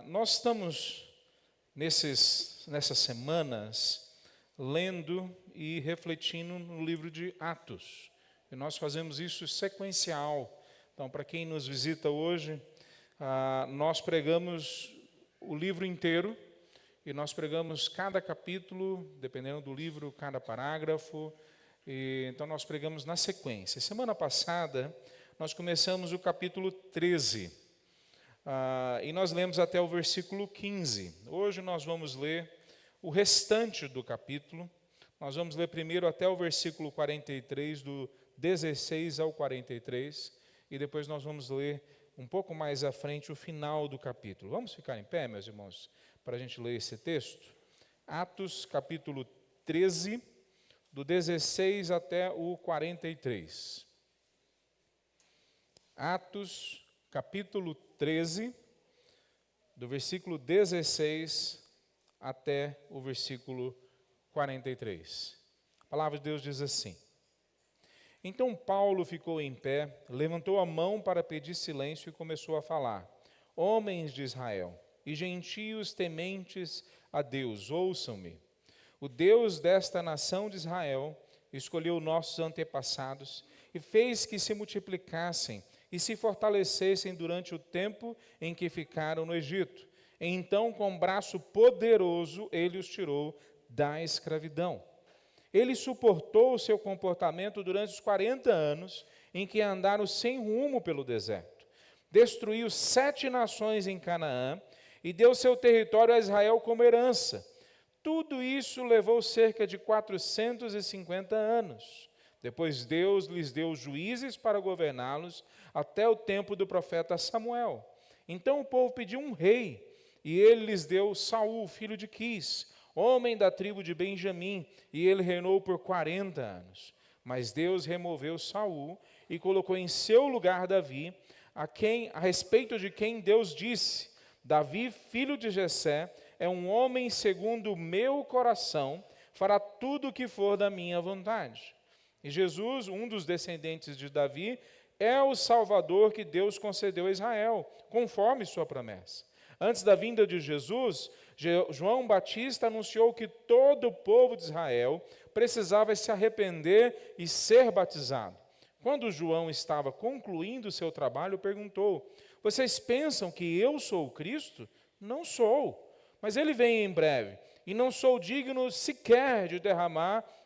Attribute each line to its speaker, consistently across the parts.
Speaker 1: Nós estamos, nessas semanas, lendo e refletindo no livro de Atos. E nós fazemos isso sequencial. Então, para quem nos visita hoje, nós pregamos o livro inteiro, e nós pregamos cada capítulo, dependendo do livro, cada parágrafo. Então, nós pregamos na sequência. Semana passada, nós começamos o capítulo 13. E nós lemos até o versículo 15. Hoje nós vamos ler o restante do capítulo. Nós vamos ler primeiro até o versículo 43, do 16 ao 43. E depois nós vamos ler um pouco mais à frente o final do capítulo. Vamos ficar em pé, meus irmãos, para a gente ler esse texto? Atos, capítulo 13, do 16 até o 43. Atos, capítulo 13, do versículo 16 até o versículo 43. A palavra de Deus diz assim: Então Paulo ficou em pé, levantou a mão para pedir silêncio e começou a falar: Homens de Israel e gentios tementes a Deus, ouçam-me. O Deus desta nação de Israel escolheu nossos antepassados e fez que se multiplicassem e se fortalecessem durante o tempo em que ficaram no Egito. Então, com braço poderoso, ele os tirou da escravidão. Ele suportou o seu comportamento durante os 40 anos em que andaram sem rumo pelo deserto. Destruiu 7 nações em Canaã e deu seu território a Israel como herança. Tudo isso levou cerca de 450 anos. Depois Deus lhes deu juízes para governá-los até o tempo do profeta Samuel. Então o povo pediu um rei, e ele lhes deu Saul, filho de Quis, homem da tribo de Benjamim, e ele reinou por 40 anos. Mas Deus removeu Saul e colocou em seu lugar Davi, a respeito de quem Deus disse: Davi, filho de Jessé, é um homem segundo o meu coração, fará tudo o que for da minha vontade. E Jesus, um dos descendentes de Davi, é o Salvador que Deus concedeu a Israel, conforme sua promessa. Antes da vinda de Jesus, João Batista anunciou que todo o povo de Israel precisava se arrepender e ser batizado. Quando João estava concluindo seu trabalho, perguntou: Vocês pensam que eu sou o Cristo? Não sou, mas ele vem em breve, e não sou digno sequer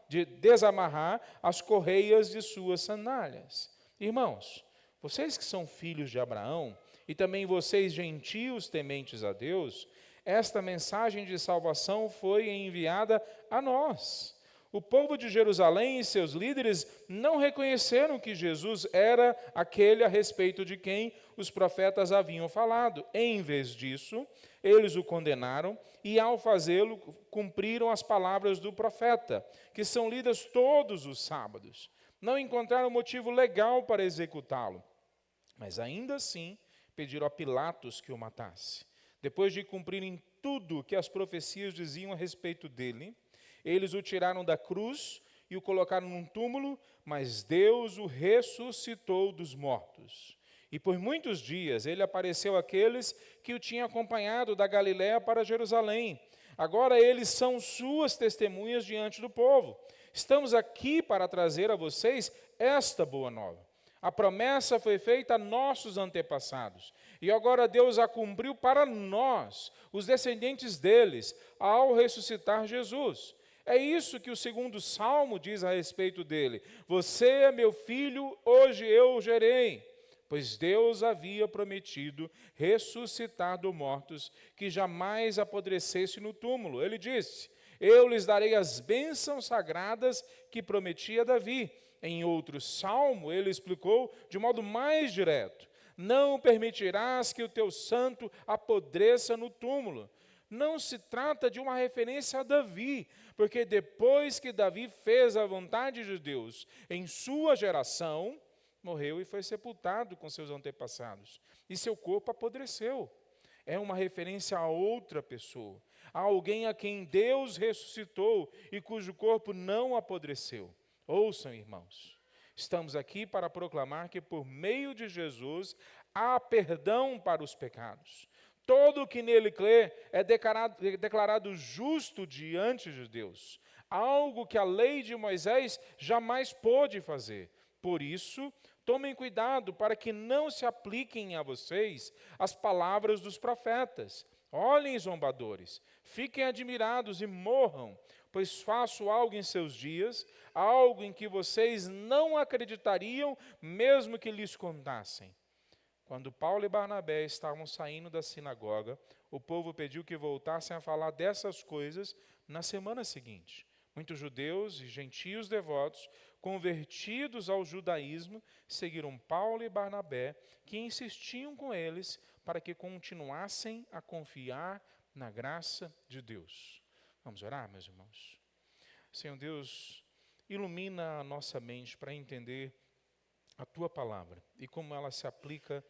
Speaker 1: de desamarrar as correias de suas sandálias. Irmãos, vocês que são filhos de Abraão, e também vocês gentios tementes a Deus, esta mensagem de salvação foi enviada a nós. O povo de Jerusalém e seus líderes não reconheceram que Jesus era aquele a respeito de quem os profetas haviam falado. Em vez disso, eles o condenaram e, ao fazê-lo, cumpriram as palavras do profeta, que são lidas todos os sábados. Não encontraram motivo legal para executá-lo, mas ainda assim pediram a Pilatos que o matasse. Depois de cumprirem tudo que as profecias diziam a respeito dele, eles o tiraram da cruz e o colocaram num túmulo, mas Deus o ressuscitou dos mortos. E por muitos dias ele apareceu àqueles que o tinham acompanhado da Galiléia para Jerusalém. Agora eles são suas testemunhas diante do povo. Estamos aqui para trazer a vocês esta boa nova. A promessa foi feita a nossos antepassados, e agora Deus a cumpriu para nós, os descendentes deles, ao ressuscitar Jesus. É isso que o segundo salmo diz a respeito dele: Você é meu filho, hoje eu o gerei. Pois Deus havia prometido ressuscitar dos mortos, que jamais apodrecesse no túmulo. Ele disse: Eu lhes darei as bênçãos sagradas que prometi a Davi. Em outro salmo, ele explicou de modo mais direto: Não permitirás que o teu santo apodreça no túmulo. Não se trata de uma referência a Davi, porque depois que Davi fez a vontade de Deus em sua geração, morreu e foi sepultado com seus antepassados, e seu corpo apodreceu. É uma referência a outra pessoa, a alguém a quem Deus ressuscitou e cujo corpo não apodreceu. Ouçam, irmãos, estamos aqui para proclamar que por meio de Jesus há perdão para os pecados. Todo o que nele crê é declarado justo diante de Deus, algo que a lei de Moisés jamais pôde fazer. Por isso, tomem cuidado para que não se apliquem a vocês as palavras dos profetas. Olhem, zombadores, fiquem admirados e morram, pois faço algo em seus dias, algo em que vocês não acreditariam, mesmo que lhes contassem. Quando Paulo e Barnabé estavam saindo da sinagoga, o povo pediu que voltassem a falar dessas coisas na semana seguinte. Muitos judeus e gentios devotos, convertidos ao judaísmo, seguiram Paulo e Barnabé, que insistiam com eles para que continuassem a confiar na graça de Deus. Vamos orar, meus irmãos? Senhor Deus, ilumina a nossa mente para entender a Tua palavra e como ela se aplica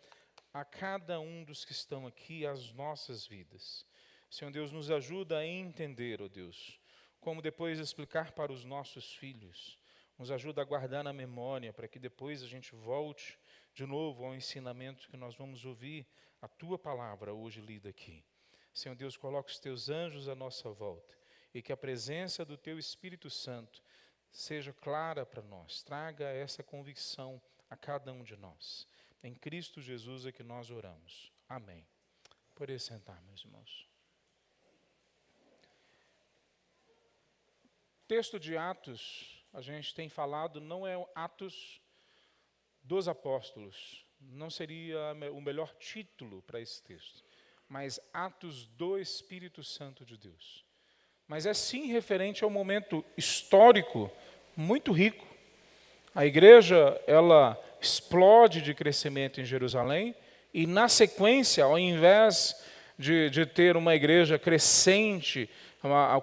Speaker 1: a cada um dos que estão aqui, às nossas vidas. Senhor Deus, nos ajuda a entender, ó Deus, como depois explicar para os nossos filhos. Nos ajuda a guardar na memória, para que depois a gente volte de novo ao ensinamento que nós vamos ouvir, a Tua palavra hoje lida aqui. Senhor Deus, coloca os Teus anjos à nossa volta e que a presença do Teu Espírito Santo seja clara para nós, traga essa convicção a cada um de nós. Em Cristo Jesus é que nós oramos. Amém. Pode sentar, meus irmãos. O texto de Atos, a gente tem falado, não é Atos dos Apóstolos. Não seria o melhor título para esse texto, mas Atos do Espírito Santo de Deus. Mas é sim referente ao momento histórico muito rico. A igreja, ela explode de crescimento em Jerusalém e, na sequência, ao invés de ter uma igreja crescente,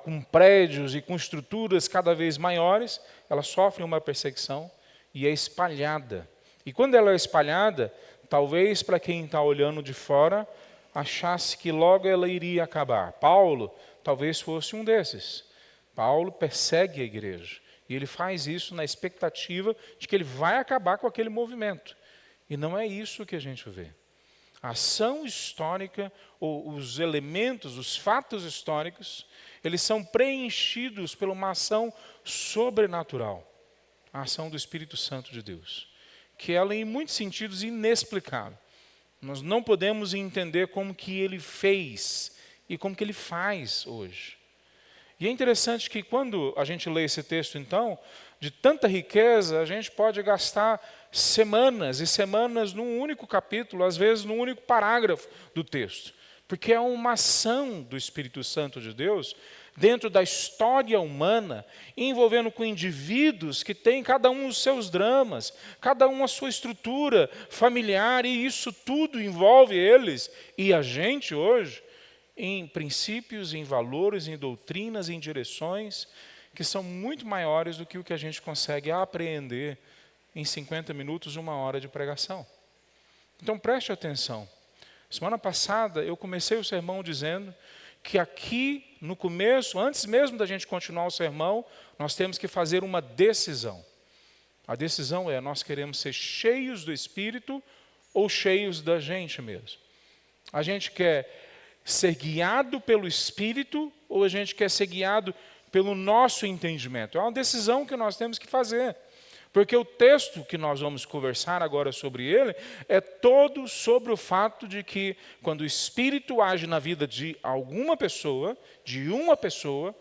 Speaker 1: com prédios e com estruturas cada vez maiores, ela sofre uma perseguição e é espalhada. E quando ela é espalhada, talvez para quem está olhando de fora, achasse que logo ela iria acabar. Paulo talvez fosse um desses. Paulo persegue a igreja. E ele faz isso na expectativa de que ele vai acabar com aquele movimento. E não é isso que a gente vê. A ação histórica, ou os elementos, os fatos históricos, eles são preenchidos por uma ação sobrenatural. A ação do Espírito Santo de Deus. Que ela, em muitos sentidos, é inexplicável. Nós não podemos entender como que ele fez e como que ele faz hoje. E é interessante que quando a gente lê esse texto, então, de tanta riqueza, a gente pode gastar semanas e semanas num único capítulo, às vezes num único parágrafo do texto. Porque é uma ação do Espírito Santo de Deus dentro da história humana, envolvendo com indivíduos que têm cada um os seus dramas, cada um a sua estrutura familiar, e isso tudo envolve eles e a gente hoje, em princípios, em valores, em doutrinas, em direções que são muito maiores do que o que a gente consegue apreender em 50 minutos, 1 hora de pregação. Então preste atenção. Semana passada eu comecei o sermão dizendo que aqui no começo, antes mesmo da gente continuar o sermão, nós temos que fazer uma decisão. A decisão é, nós queremos ser cheios do Espírito ou cheios da gente mesmo. A gente quer ser guiado pelo Espírito ou a gente quer ser guiado pelo nosso entendimento? É uma decisão que nós temos que fazer. Porque o texto que nós vamos conversar agora sobre ele é todo sobre o fato de que quando o Espírito age na vida de alguma pessoa, de uma pessoa,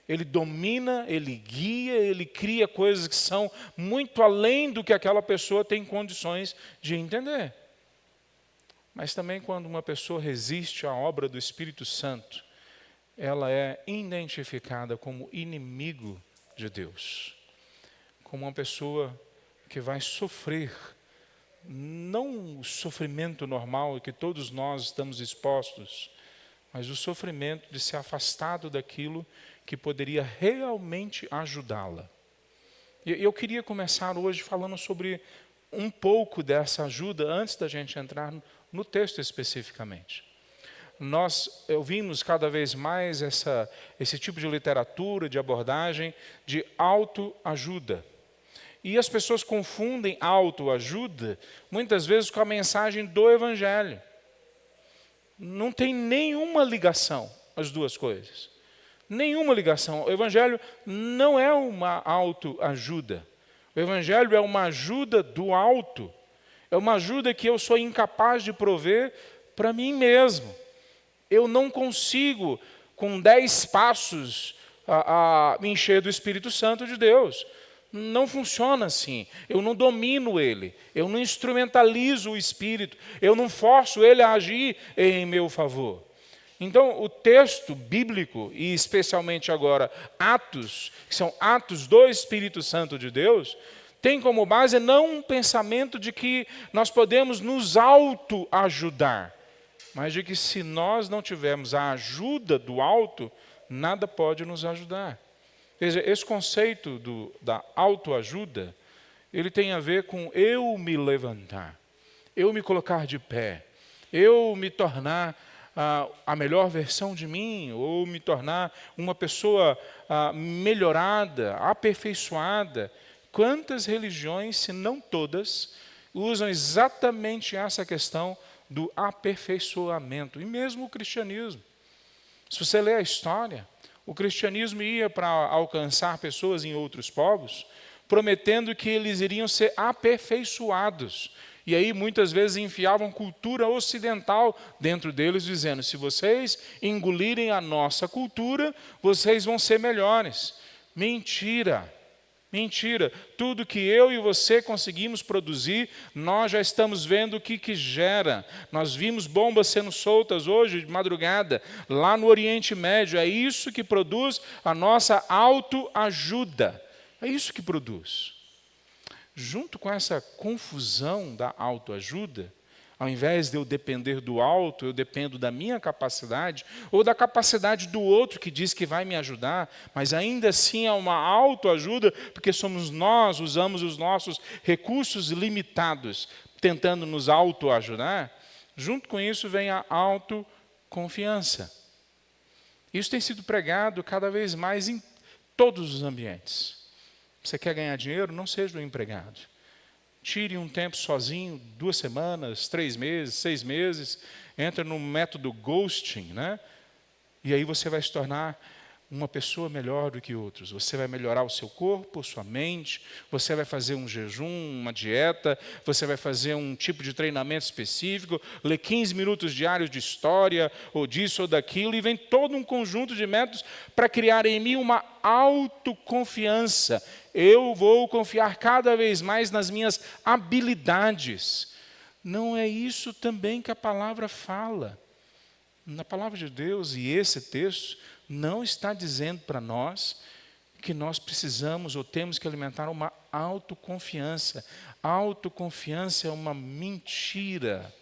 Speaker 1: ele domina, ele guia, ele cria coisas que são muito além do que aquela pessoa tem condições de entender. Mas também quando uma pessoa resiste à obra do Espírito Santo, ela é identificada como inimigo de Deus. Como uma pessoa que vai sofrer, não o sofrimento normal que todos nós estamos expostos, mas o sofrimento de ser afastado daquilo que poderia realmente ajudá-la. E eu queria começar hoje falando sobre um pouco dessa ajuda, antes da gente entrar no texto especificamente. Nós ouvimos cada vez mais esse tipo de literatura, de abordagem, de autoajuda. E as pessoas confundem autoajuda, muitas vezes, com a mensagem do Evangelho. Não tem nenhuma ligação as duas coisas. Nenhuma ligação. O Evangelho não é uma autoajuda. O Evangelho é uma ajuda do alto. É uma ajuda que eu sou incapaz de prover para mim mesmo. Eu não consigo, com 10 passos, me encher do Espírito Santo de Deus. Não funciona assim. Eu não domino ele. Eu não instrumentalizo o Espírito. Eu não forço ele a agir em meu favor. Então, o texto bíblico, e especialmente agora Atos, que são atos do Espírito Santo de Deus, tem como base não um pensamento de que nós podemos nos autoajudar, mas de que se nós não tivermos a ajuda do alto, nada pode nos ajudar. Veja, esse conceito da autoajuda, ele tem a ver com eu me levantar, eu me colocar de pé, eu me tornar a melhor versão de mim, ou me tornar uma pessoa melhorada, aperfeiçoada. Quantas religiões, se não todas, usam exatamente essa questão do aperfeiçoamento, e mesmo o cristianismo. Se você ler a história, o cristianismo ia para alcançar pessoas em outros povos, prometendo que eles iriam ser aperfeiçoados. E aí muitas vezes enfiavam cultura ocidental dentro deles, dizendo, se vocês engolirem a nossa cultura, vocês vão ser melhores. Mentira. Mentira. Tudo que eu e você conseguimos produzir, nós já estamos vendo o que gera. Nós vimos bombas sendo soltas hoje de madrugada, lá no Oriente Médio. É isso que produz a nossa autoajuda. É isso que produz. Junto com essa confusão da autoajuda, ao invés de eu depender do alto, eu dependo da minha capacidade, ou da capacidade do outro que diz que vai me ajudar, mas ainda assim é uma autoajuda, porque somos nós, usamos os nossos recursos limitados, tentando nos autoajudar. Junto com isso vem a autoconfiança. Isso tem sido pregado cada vez mais em todos os ambientes. Você quer ganhar dinheiro? Não seja um empregado. Tire um tempo sozinho, 2 semanas, 3 meses, 6 meses, entra no método ghosting, né? E aí você vai se tornar uma pessoa melhor do que outros. Você vai melhorar o seu corpo, sua mente, você vai fazer um jejum, uma dieta, você vai fazer um tipo de treinamento específico, ler 15 minutos diários de história, ou disso ou daquilo, e vem todo um conjunto de métodos para criar em mim uma autoconfiança. Eu vou confiar cada vez mais nas minhas habilidades. Não é isso também que a palavra fala. Na palavra de Deus, e esse texto não está dizendo para nós que nós precisamos ou temos que alimentar uma autoconfiança. A autoconfiança é uma mentira.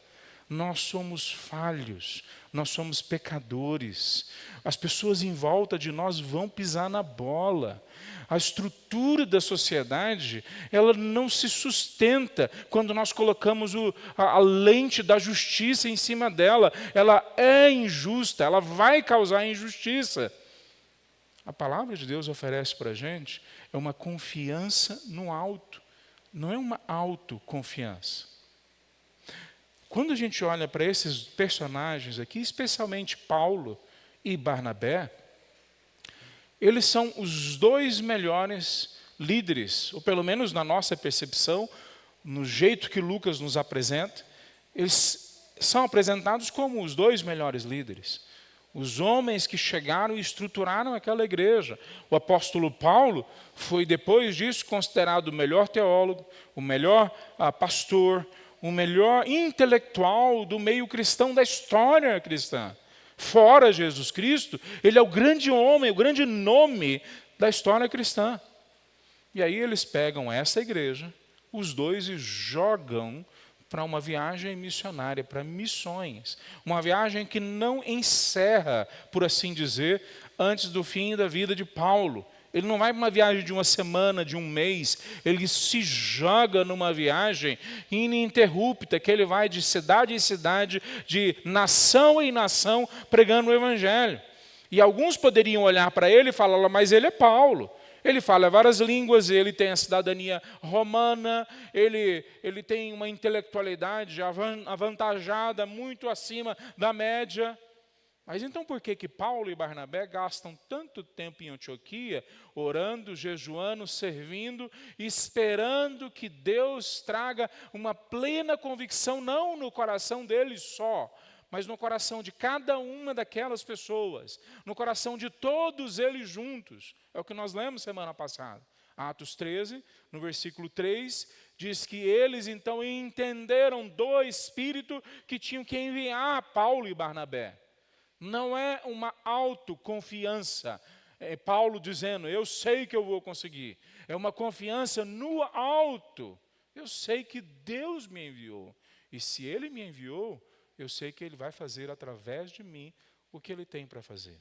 Speaker 1: Nós somos falhos, nós somos pecadores. As pessoas em volta de nós vão pisar na bola. A estrutura da sociedade, ela não se sustenta quando nós colocamos a lente da justiça em cima dela. Ela é injusta, ela vai causar injustiça. A palavra de Deus oferece para a gente é uma confiança no alto, não é uma autoconfiança. Quando a gente olha para esses personagens aqui, especialmente Paulo e Barnabé, eles são os 2 melhores líderes, ou pelo menos na nossa percepção, no jeito que Lucas nos apresenta, eles são apresentados como os 2 melhores líderes. Os homens que chegaram e estruturaram aquela igreja. O apóstolo Paulo foi, depois disso, considerado o melhor teólogo, o melhor pastor, o melhor intelectual do meio cristão, da história cristã. Fora Jesus Cristo, ele é o grande homem, o grande nome da história cristã. E aí eles pegam essa igreja, os 2, e jogam para uma viagem missionária, para missões. Uma viagem que não encerra, por assim dizer, antes do fim da vida de Paulo. Ele não vai para uma viagem de 1 semana, de 1 mês. Ele se joga numa viagem ininterrupta, que ele vai de cidade em cidade, de nação em nação, pregando o Evangelho. E alguns poderiam olhar para ele e falar, mas ele é Paulo. Ele fala várias línguas, ele tem a cidadania romana, ele tem uma intelectualidade avantajada, muito acima da média. Mas então por que Paulo e Barnabé gastam tanto tempo em Antioquia, orando, jejuando, servindo, esperando que Deus traga uma plena convicção, não no coração deles só, mas no coração de cada uma daquelas pessoas, no coração de todos eles juntos? É o que nós lemos semana passada. Atos 13, no versículo 3, diz que eles então entenderam do Espírito que tinham que enviar Paulo e Barnabé. Não é uma autoconfiança, Paulo dizendo, eu sei que eu vou conseguir. É uma confiança no alto. Eu sei que Deus me enviou. E se Ele me enviou, eu sei que Ele vai fazer através de mim o que Ele tem para fazer.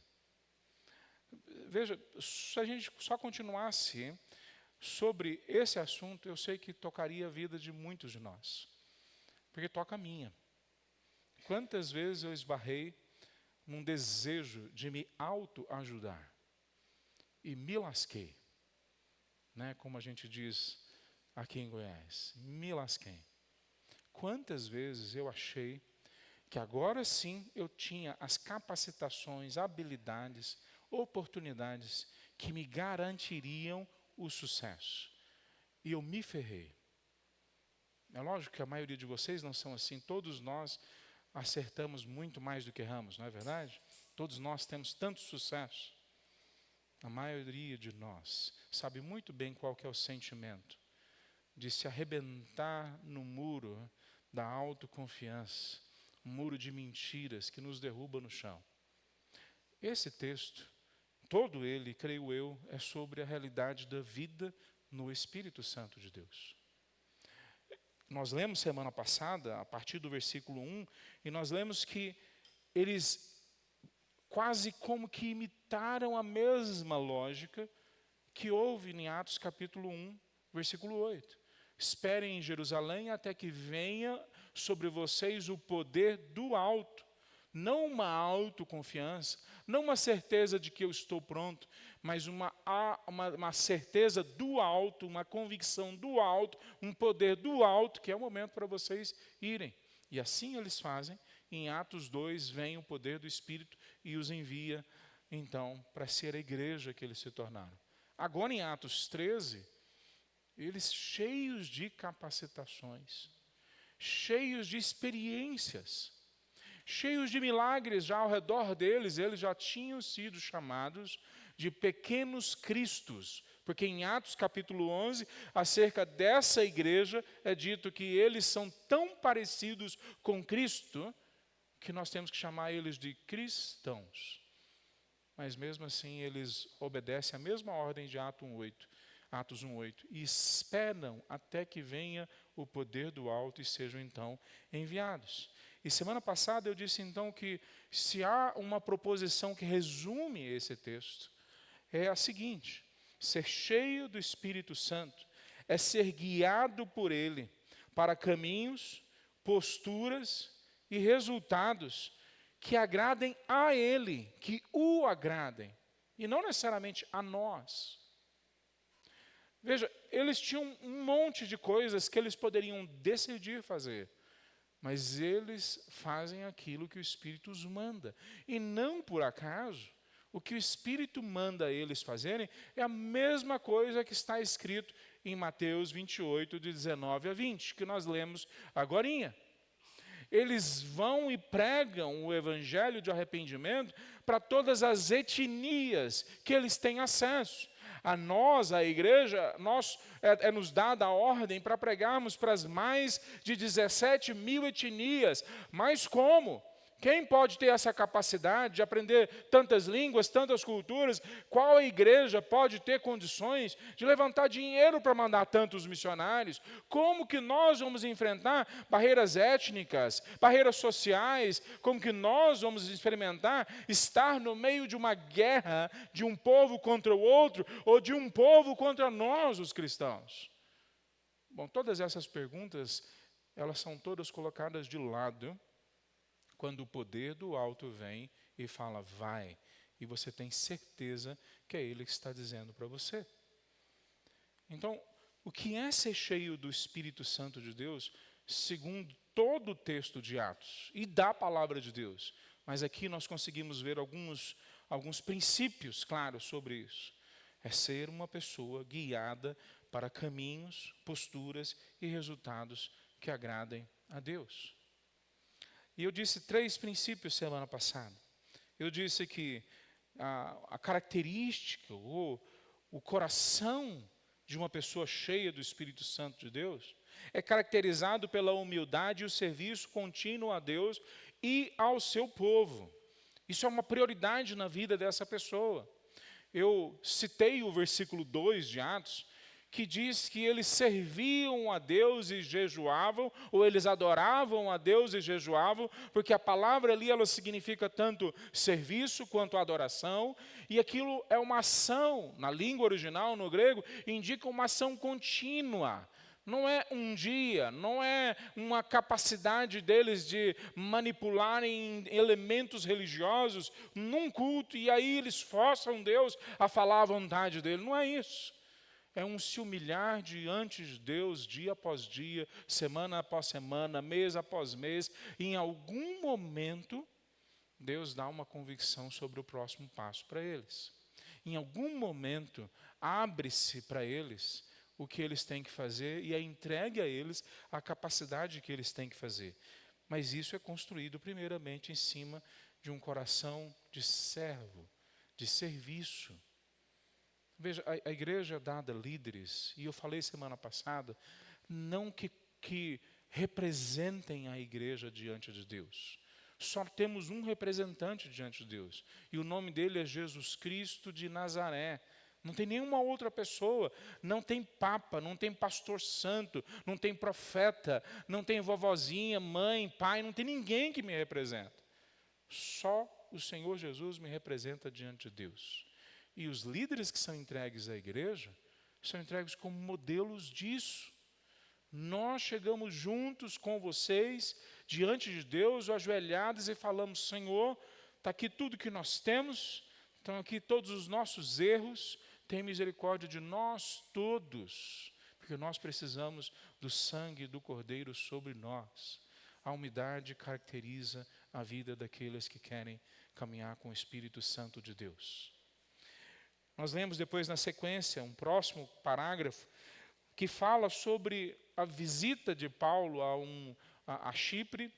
Speaker 1: Veja, se a gente só continuasse sobre esse assunto, eu sei que tocaria a vida de muitos de nós. Porque toca a minha. Quantas vezes eu esbarrei num desejo de me autoajudar e me lasquei, né? Como a gente diz aqui em Goiás, me lasquei. Quantas vezes eu achei que agora sim eu tinha as capacitações, habilidades, oportunidades que me garantiriam o sucesso. E eu me ferrei. É lógico que a maioria de vocês não são assim, todos nós acertamos muito mais do que erramos, não é verdade? Todos nós temos tanto sucesso. A maioria de nós sabe muito bem qual que é o sentimento de se arrebentar no muro da autoconfiança, um muro de mentiras que nos derruba no chão. Esse texto, todo ele, creio eu, é sobre a realidade da vida no Espírito Santo de Deus. Nós lemos semana passada, a partir do versículo 1, e nós lemos que eles quase como que imitaram a mesma lógica que houve em Atos capítulo 1, versículo 8. Esperem em Jerusalém até que venha sobre vocês o poder do alto. Não uma autoconfiança, não uma certeza de que eu estou pronto, mas uma certeza do alto, uma convicção do alto, um poder do alto, que é o momento para vocês irem. E assim eles fazem. Em Atos 2, vem o poder do Espírito e os envia, então, para ser a igreja que eles se tornaram. Agora, em Atos 13, eles cheios de capacitações, cheios de experiências, cheios de milagres já ao redor deles, eles já tinham sido chamados de pequenos cristos, porque em Atos capítulo 11, acerca dessa igreja, é dito que eles são tão parecidos com Cristo, que nós temos que chamar eles de cristãos. Mas mesmo assim, eles obedecem a mesma ordem de Atos 1:8, e esperam até que venha o poder do alto e sejam então enviados. E semana passada eu disse então que se há uma proposição que resume esse texto, é a seguinte: ser cheio do Espírito Santo é ser guiado por Ele para caminhos, posturas e resultados que agradem a Ele, que o agradem, e não necessariamente a nós. Veja, eles tinham um monte de coisas que eles poderiam decidir fazer, mas eles fazem aquilo que o Espírito os manda. E não por acaso, o que o Espírito manda eles fazerem é a mesma coisa que está escrito em Mateus 28, de 19 a 20, que nós lemos agorinha. Eles vão e pregam o evangelho de arrependimento para todas as etnias que eles têm acesso. A nós, a igreja, nos dada a ordem para pregarmos para as mais de 17 mil etnias. Mas como? Quem pode ter essa capacidade de aprender tantas línguas, tantas culturas? Qual a igreja pode ter condições de levantar dinheiro para mandar tantos missionários? Como que nós vamos enfrentar barreiras étnicas, barreiras sociais? Como que nós vamos experimentar estar no meio de uma guerra de um povo contra o outro ou de um povo contra nós, os cristãos? Bom, todas essas perguntas, elas são todas colocadas de lado quando o poder do alto vem e fala, vai, e você tem certeza que é Ele que está dizendo para você. Então, o que é ser cheio do Espírito Santo de Deus, segundo todo o texto de Atos e da palavra de Deus? Mas aqui nós conseguimos ver alguns princípios claros sobre isso. É ser uma pessoa guiada para caminhos, posturas e resultados que agradem a Deus. E eu disse 3 princípios semana passada. Eu disse que a característica ou o coração de uma pessoa cheia do Espírito Santo de Deus é caracterizado pela humildade e o serviço contínuo a Deus e ao seu povo. Isso é uma prioridade na vida dessa pessoa. Eu citei o versículo 2 de Atos, que diz que eles serviam a Deus e jejuavam, ou eles adoravam a Deus e jejuavam, porque a palavra ali ela significa tanto serviço quanto adoração, e aquilo é uma ação, na língua original, no grego, indica uma ação contínua. Não é um dia, não é uma capacidade deles de manipularem elementos religiosos num culto e aí eles forçam Deus a falar a vontade dele. Não é isso. É um se humilhar diante de Deus dia após dia, semana após semana, mês após mês. E em algum momento, Deus dá uma convicção sobre o próximo passo para eles. Em algum momento, abre-se para eles o que eles têm que fazer e é entregue a eles a capacidade que eles têm que fazer. Mas isso é construído primeiramente em cima de um coração de servo, de serviço. Veja, a igreja é dada líderes, e eu falei semana passada, não que representem a igreja diante de Deus. Só temos um representante diante de Deus, e o nome dele é Jesus Cristo de Nazaré. Não tem nenhuma outra pessoa, não tem papa, não tem pastor santo, não tem profeta, não tem vovozinha, mãe, pai, não tem ninguém que me representa. Só o Senhor Jesus me representa diante de Deus. E os líderes que são entregues à igreja, são entregues como modelos disso. Nós chegamos juntos com vocês, diante de Deus, ajoelhados e falamos, Senhor, está aqui tudo que nós temos, estão aqui todos os nossos erros, tem misericórdia de nós todos, porque nós precisamos do sangue do Cordeiro sobre nós. A humildade caracteriza a vida daqueles que querem caminhar com o Espírito Santo de Deus. Nós lemos depois na sequência um próximo parágrafo que fala sobre a visita de Paulo a Chipre,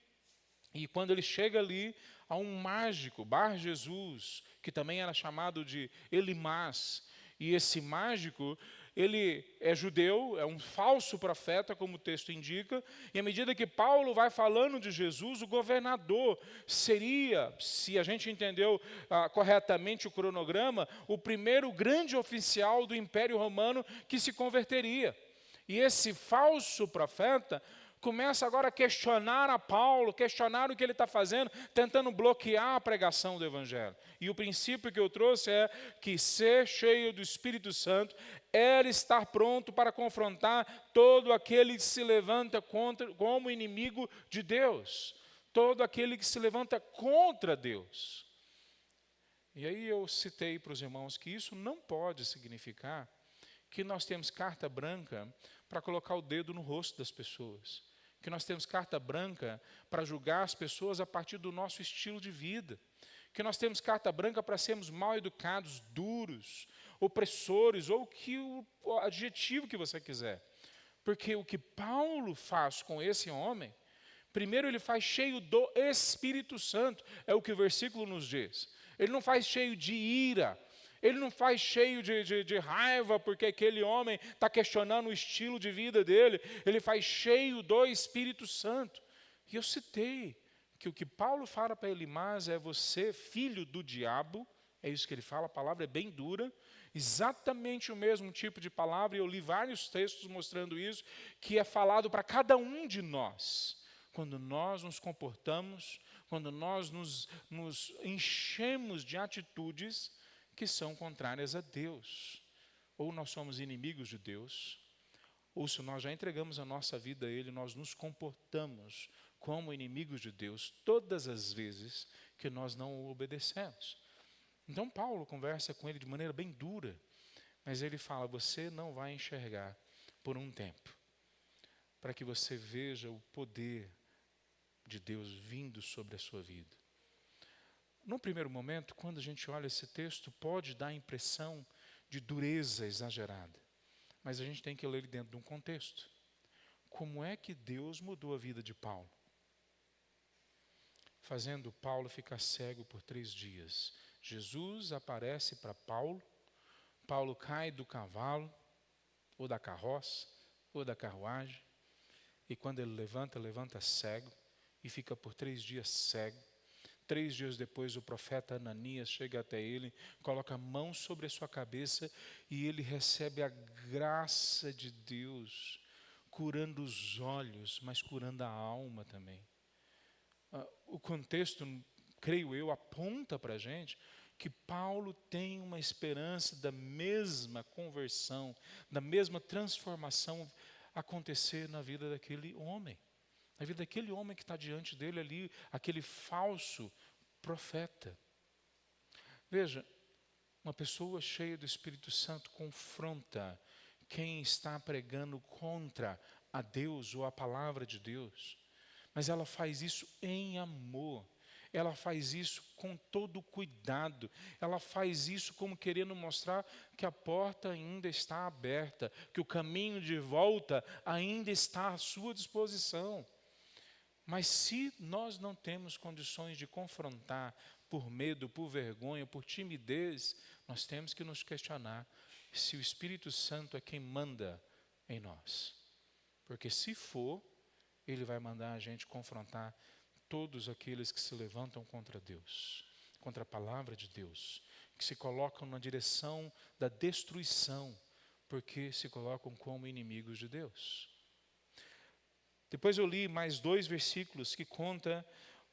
Speaker 1: e quando ele chega ali, há um mágico, Bar Jesus, que também era chamado de Elimas. E esse mágico, ele é judeu, é um falso profeta, como o texto indica, e à medida que Paulo vai falando de Jesus, o governador seria, se a gente entendeu corretamente o cronograma, o primeiro grande oficial do Império Romano que se converteria. E esse falso profeta começa agora a questionar a Paulo, questionar o que ele está fazendo, tentando bloquear a pregação do Evangelho. E o princípio que eu trouxe é que ser cheio do Espírito Santo era estar pronto para confrontar todo aquele que se levanta como inimigo de Deus, todo aquele que se levanta contra Deus. E aí eu citei para os irmãos que isso não pode significar que nós temos carta branca para colocar o dedo no rosto das pessoas, que nós temos carta branca para julgar as pessoas a partir do nosso estilo de vida, que nós temos carta branca para sermos mal educados, duros, opressores, ou o adjetivo que você quiser. Porque o que Paulo faz com esse homem, primeiro ele faz cheio do Espírito Santo, é o que o versículo nos diz. Ele não faz cheio de ira, ele não faz cheio de raiva porque aquele homem está questionando o estilo de vida dele. Ele faz cheio do Espírito Santo. E eu citei que o que Paulo fala para Elimas é você, filho do diabo. É isso que ele fala, a palavra é bem dura. Exatamente o mesmo tipo de palavra, e eu li vários textos mostrando isso, que é falado para cada um de nós. Quando nós nos comportamos, quando nós nos enchemos de atitudes que são contrárias a Deus. Ou nós somos inimigos de Deus, ou se nós já entregamos a nossa vida a Ele, nós nos comportamos como inimigos de Deus todas as vezes que nós não o obedecemos. Então Paulo conversa com ele de maneira bem dura, Mas ele fala, você não vai enxergar por um tempo, para que você veja o poder de Deus vindo sobre a sua vida. No primeiro momento, quando a gente olha esse texto, pode dar a impressão de dureza exagerada. Mas a gente tem que ler ele dentro de um contexto. Como é que Deus mudou a vida de Paulo? Fazendo Paulo ficar cego por 3 dias. Jesus aparece para Paulo, Paulo cai do cavalo, ou da carroça, ou da carruagem, e quando ele levanta cego, e fica por 3 dias cego. 3 dias depois, o profeta Ananias chega até ele, coloca a mão sobre a sua cabeça e ele recebe a graça de Deus, curando os olhos, mas curando a alma também. O contexto, creio eu, aponta para a gente que Paulo tem uma esperança da mesma conversão, da mesma transformação acontecer na vida daquele homem. Na vida daquele homem que está diante dele ali, aquele falso profeta. Veja, uma pessoa cheia do Espírito Santo confronta quem está pregando contra a Deus ou a palavra de Deus. Mas ela faz isso em amor. Ela faz isso com todo cuidado. Ela faz isso como querendo mostrar que a porta ainda está aberta, que o caminho de volta ainda está à sua disposição. Mas se nós não temos condições de confrontar por medo, por vergonha, por timidez, nós temos que nos questionar se o Espírito Santo é quem manda em nós. Porque se for, ele vai mandar a gente confrontar todos aqueles que se levantam contra Deus, contra a palavra de Deus, que se colocam na direção da destruição, porque se colocam como inimigos de Deus. Depois eu li mais 2 versículos que conta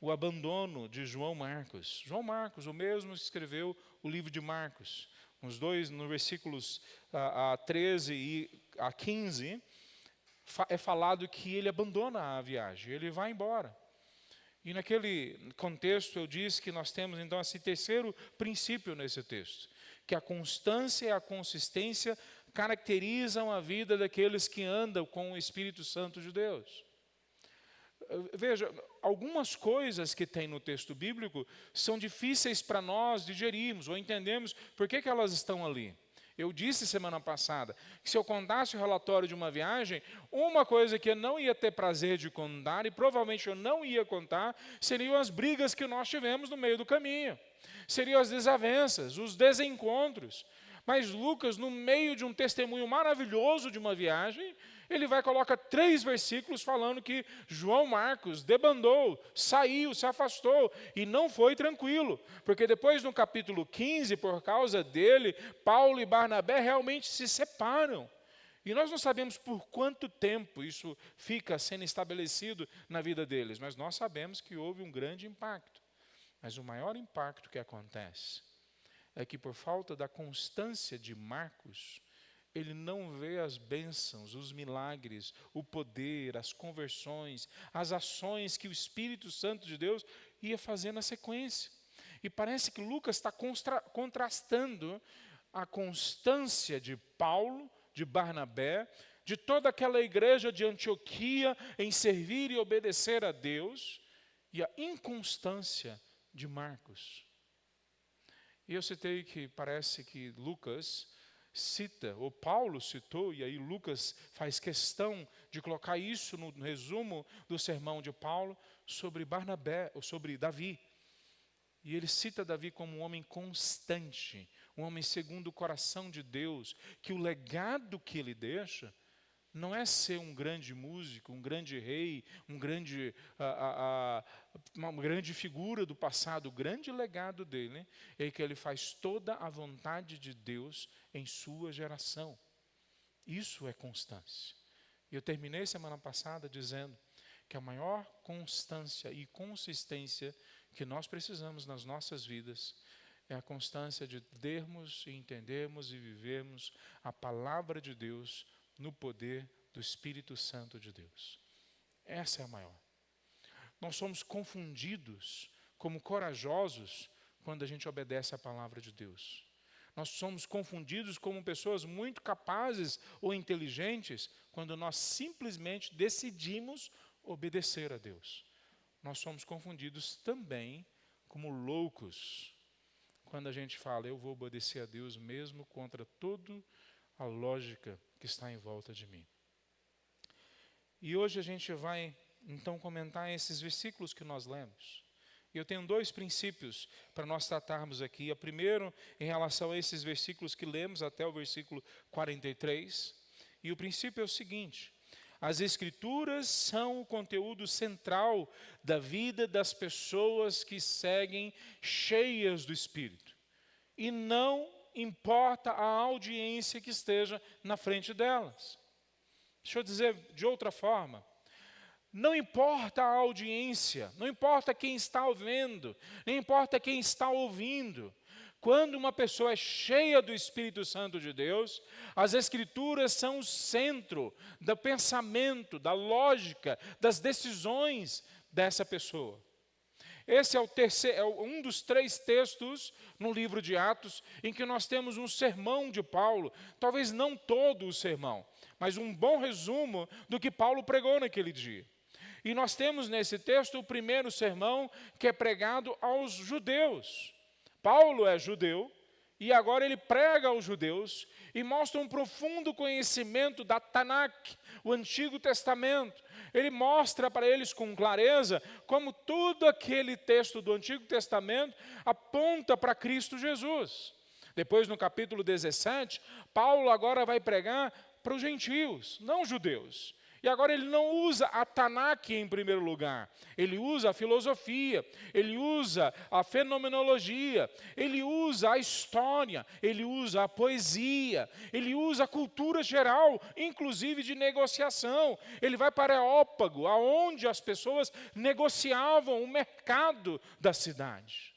Speaker 1: o abandono de João Marcos. João Marcos, o mesmo que escreveu o livro de Marcos. Nos 2, no versículos 13 e a 15, é falado que ele abandona a viagem, ele vai embora. E naquele contexto eu disse que nós temos então esse terceiro princípio nesse texto, que a constância e a consistência caracterizam a vida daqueles que andam com o Espírito Santo de Deus. Veja, algumas coisas que tem no texto bíblico são difíceis para nós digerirmos ou entendermos por que elas estão ali. Eu disse semana passada que se eu contasse o relatório de uma viagem, uma coisa que eu não ia ter prazer de contar e provavelmente eu não ia contar, seriam as brigas que nós tivemos no meio do caminho. Seriam as desavenças, os desencontros. Mas Lucas, no meio de um testemunho maravilhoso de uma viagem, ele vai colocar 3 versículos falando que João Marcos debandou, saiu, se afastou e não foi tranquilo. Porque depois no capítulo 15, por causa dele, Paulo e Barnabé realmente se separam. E nós não sabemos por quanto tempo isso fica sendo estabelecido na vida deles, mas nós sabemos que houve um grande impacto. Mas o maior impacto que acontece é que por falta da constância de Marcos, ele não vê as bênçãos, os milagres, o poder, as conversões, as ações que o Espírito Santo de Deus ia fazer na sequência. E parece que Lucas está contrastando a constância de Paulo, de Barnabé, de toda aquela igreja de Antioquia em servir e obedecer a Deus, e a inconstância de Marcos. E eu citei que parece que Lucas cita, ou Paulo citou, e aí Lucas faz questão de colocar isso no resumo do sermão de Paulo sobre Barnabé, ou sobre Davi. E ele cita Davi como um homem constante, um homem segundo o coração de Deus, que o legado que ele deixa não é ser um grande músico, um grande rei, uma grande figura do passado. O grande legado dele é que ele faz toda a vontade de Deus em sua geração. Isso é constância. E eu terminei semana passada dizendo que a maior constância e consistência que nós precisamos nas nossas vidas é a constância de lermos e entendermos e vivermos a palavra de Deus no poder do Espírito Santo de Deus. Essa é a maior. Nós somos confundidos como corajosos quando a gente obedece à palavra de Deus. Nós somos confundidos como pessoas muito capazes ou inteligentes quando nós simplesmente decidimos obedecer a Deus. Nós somos confundidos também como loucos quando a gente fala, eu vou obedecer a Deus mesmo contra toda a lógica que está em volta de mim. E hoje a gente vai então comentar esses versículos que nós lemos. E eu tenho 2 princípios para nós tratarmos aqui. O primeiro, em relação a esses versículos que lemos até o versículo 43. E o princípio é o seguinte: as Escrituras são o conteúdo central da vida das pessoas que seguem cheias do Espírito. E não importa a audiência que esteja na frente delas. Deixa eu dizer de outra forma. Não importa a audiência, não importa quem está ouvindo, nem importa quem está ouvindo. Quando uma pessoa é cheia do Espírito Santo de Deus, as Escrituras são o centro do pensamento, da lógica, das decisões dessa pessoa. Esse é um dos 3 textos no livro de Atos em que nós temos um sermão de Paulo, talvez não todo o sermão, mas um bom resumo do que Paulo pregou naquele dia. E nós temos nesse texto o primeiro sermão que é pregado aos judeus. Paulo é judeu e agora ele prega aos judeus e mostra um profundo conhecimento da Tanakh, o Antigo Testamento. Ele mostra para eles com clareza como todo aquele texto do Antigo Testamento aponta para Cristo Jesus. Depois, no capítulo 17, Paulo agora vai pregar para os gentios, não judeus. E agora ele não usa a Tanakh em primeiro lugar, ele usa a filosofia, ele usa a fenomenologia, ele usa a história, ele usa a poesia, ele usa a cultura geral, inclusive de negociação. Ele vai para Areópago, aonde as pessoas negociavam o mercado da cidade.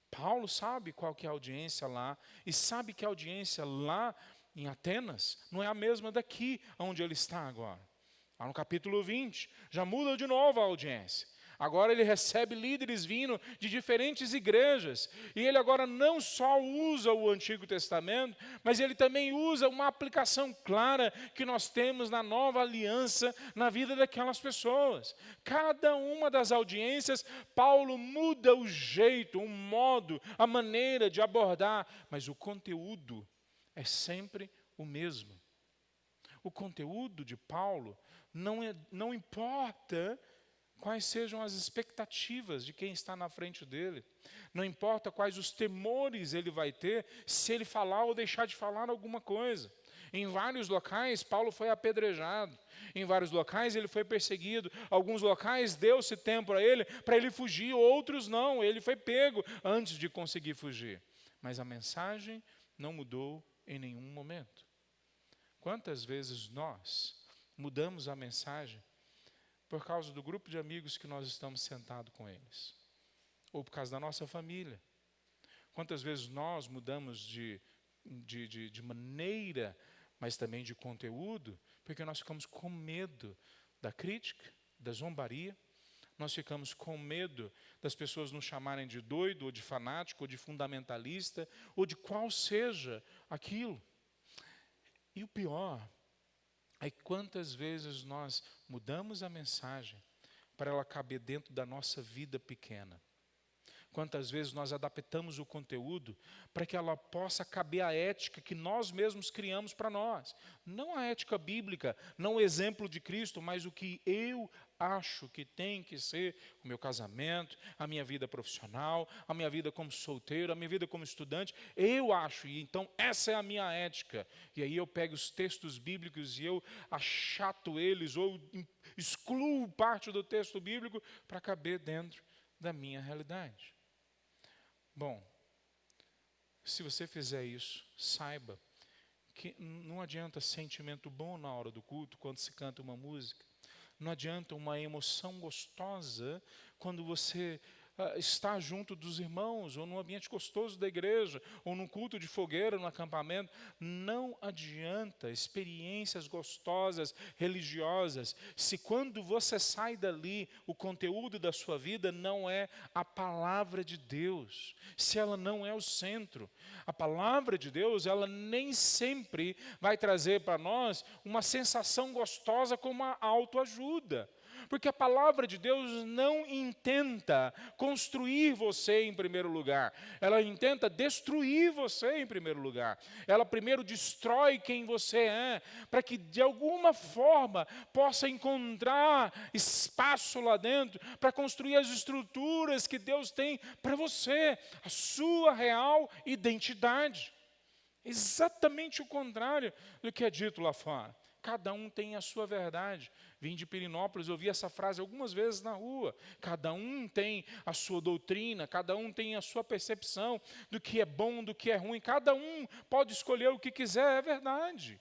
Speaker 1: Paulo sabe qual que é a audiência lá, e sabe que a audiência lá em Atenas não é a mesma daqui, onde ele está agora. Lá no capítulo 20, já muda de novo a audiência. Agora ele recebe líderes vindo de diferentes igrejas. E ele agora não só usa o Antigo Testamento, mas ele também usa uma aplicação clara que nós temos na nova aliança na vida daquelas pessoas. Cada uma das audiências, Paulo muda o jeito, o modo, a maneira de abordar, mas o conteúdo é sempre o mesmo. O conteúdo de Paulo não importa quais sejam as expectativas de quem está na frente dele. Não importa quais os temores ele vai ter se ele falar ou deixar de falar alguma coisa. Em vários locais, Paulo foi apedrejado. Em vários locais, ele foi perseguido. Alguns locais, deu-se tempo para ele fugir. Outros não, ele foi pego antes de conseguir fugir. Mas a mensagem não mudou em nenhum momento. Quantas vezes nós mudamos a mensagem por causa do grupo de amigos que nós estamos sentados com eles? Ou por causa da nossa família? Quantas vezes nós mudamos de maneira, mas também de conteúdo, porque nós ficamos com medo da crítica, da zombaria, nós ficamos com medo das pessoas nos chamarem de doido, ou de fanático, ou de fundamentalista, ou de qual seja aquilo. E o pior é quantas vezes nós mudamos a mensagem para ela caber dentro da nossa vida pequena. Quantas vezes nós adaptamos o conteúdo para que ela possa caber a ética que nós mesmos criamos para nós. Não a ética bíblica, não o exemplo de Cristo, mas o que eu acho que tem que ser o meu casamento, a minha vida profissional, a minha vida como solteiro, a minha vida como estudante. Eu acho, e então essa é a minha ética. E aí eu pego os textos bíblicos e eu achato eles ou excluo parte do texto bíblico para caber dentro da minha realidade. Bom, se você fizer isso, saiba que não adianta sentimento bom na hora do culto, quando se canta uma música. Não adianta uma emoção gostosa quando você estar junto dos irmãos, ou num ambiente gostoso da igreja, ou num culto de fogueira, no acampamento. Não adianta experiências gostosas, religiosas, se quando você sai dali, o conteúdo da sua vida não é a palavra de Deus, se ela não é o centro. A palavra de Deus, ela nem sempre vai trazer para nós uma sensação gostosa como a autoajuda. Porque a palavra de Deus não intenta construir você em primeiro lugar. Ela intenta destruir você em primeiro lugar. Ela primeiro destrói quem você é, para que de alguma forma possa encontrar espaço lá dentro para construir as estruturas que Deus tem para você, a sua real identidade. Exatamente o contrário do que é dito lá fora. Cada um tem a sua verdade. Vim de Pirinópolis, ouvi essa frase algumas vezes na rua. Cada um tem a sua doutrina, cada um tem a sua percepção do que é bom, do que é ruim. Cada um pode escolher o que quiser, é verdade.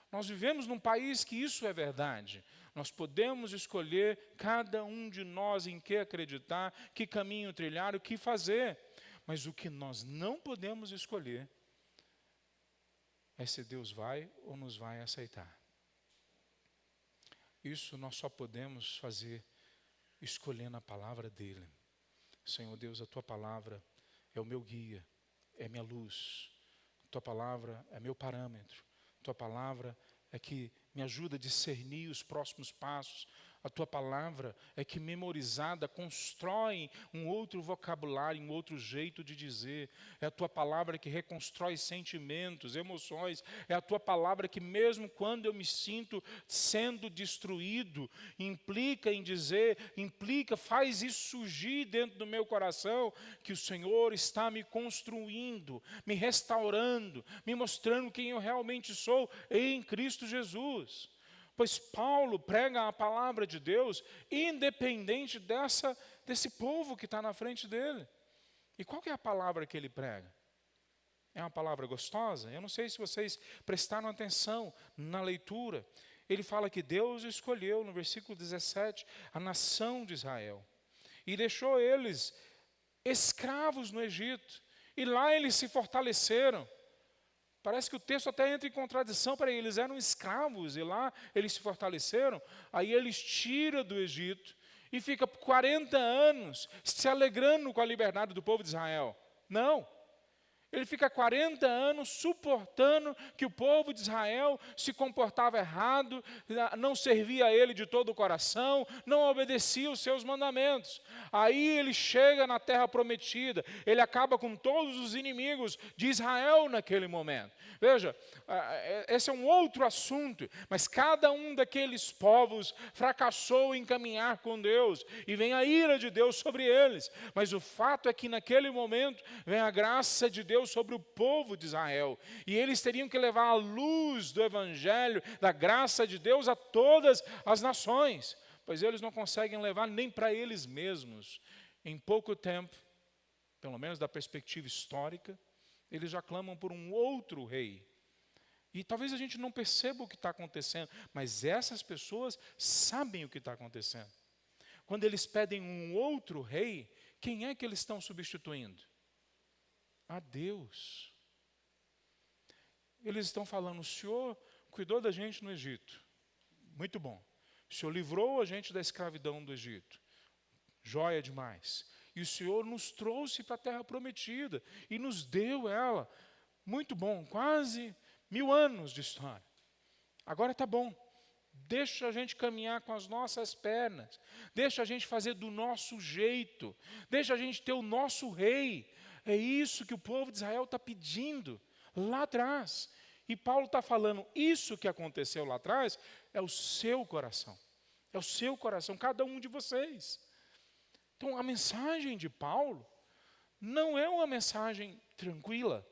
Speaker 1: Nós vivemos num país que isso é verdade. Nós podemos escolher, cada um de nós, em que acreditar, que caminho trilhar, o que fazer. Mas o que nós não podemos escolher é se Deus vai ou nos vai aceitar. Isso nós só podemos fazer escolhendo a palavra dEle. Senhor Deus, a Tua palavra é o meu guia, é minha luz. A Tua palavra é meu parâmetro. A Tua palavra é que me ajuda a discernir os próximos passos. A Tua palavra é que, memorizada, constrói um outro vocabulário, um outro jeito de dizer. É a Tua palavra que reconstrói sentimentos, emoções. É a Tua palavra que, mesmo quando eu me sinto sendo destruído, faz isso surgir dentro do meu coração, que o Senhor está me construindo, me restaurando, me mostrando quem eu realmente sou em Cristo Jesus. Pois Paulo prega a palavra de Deus independente desse povo que está na frente dele. E qual que é a palavra que ele prega? É uma palavra gostosa? Eu não sei se vocês prestaram atenção na leitura. Ele fala que Deus escolheu, no versículo 17, a nação de Israel. E deixou eles escravos no Egito. E lá eles se fortaleceram. Parece que o texto até entra em contradição para eles. Eram escravos e lá eles se fortaleceram. Aí eles tiram do Egito e fica por 40 anos se alegrando com a liberdade do povo de Israel. Não. Ele fica 40 anos suportando que o povo de Israel se comportava errado, não servia a ele de todo o coração, não obedecia os seus mandamentos. Aí ele chega na terra prometida, ele acaba com todos os inimigos de Israel naquele momento. Veja, esse é um outro assunto, mas cada um daqueles povos fracassou em caminhar com Deus, e vem a ira de Deus sobre eles. Mas o fato é que naquele momento vem a graça de Deus sobre o povo de Israel, e eles teriam que levar a luz do evangelho, da graça de Deus a todas as nações, pois eles não conseguem levar nem para eles mesmos. Em pouco tempo, pelo menos da perspectiva histórica, eles já clamam por um outro rei. E talvez a gente não perceba o que está acontecendo, mas essas pessoas sabem o que está acontecendo. Quando eles pedem um outro rei, quem é que eles estão substituindo? A Deus. Eles estão falando: o Senhor cuidou da gente no Egito. Muito bom. O Senhor livrou a gente da escravidão do Egito. Joia demais. E o Senhor nos trouxe para a terra prometida e nos deu ela. Muito bom. Quase 1000 anos de história. Agora está bom. Deixa a gente caminhar com as nossas pernas. Deixa a gente fazer do nosso jeito. Deixa a gente ter o nosso rei. É isso que o povo de Israel está pedindo lá atrás. E Paulo está falando, isso que aconteceu lá atrás é o seu coração. É o seu coração, cada um de vocês. Então a mensagem de Paulo não é uma mensagem tranquila.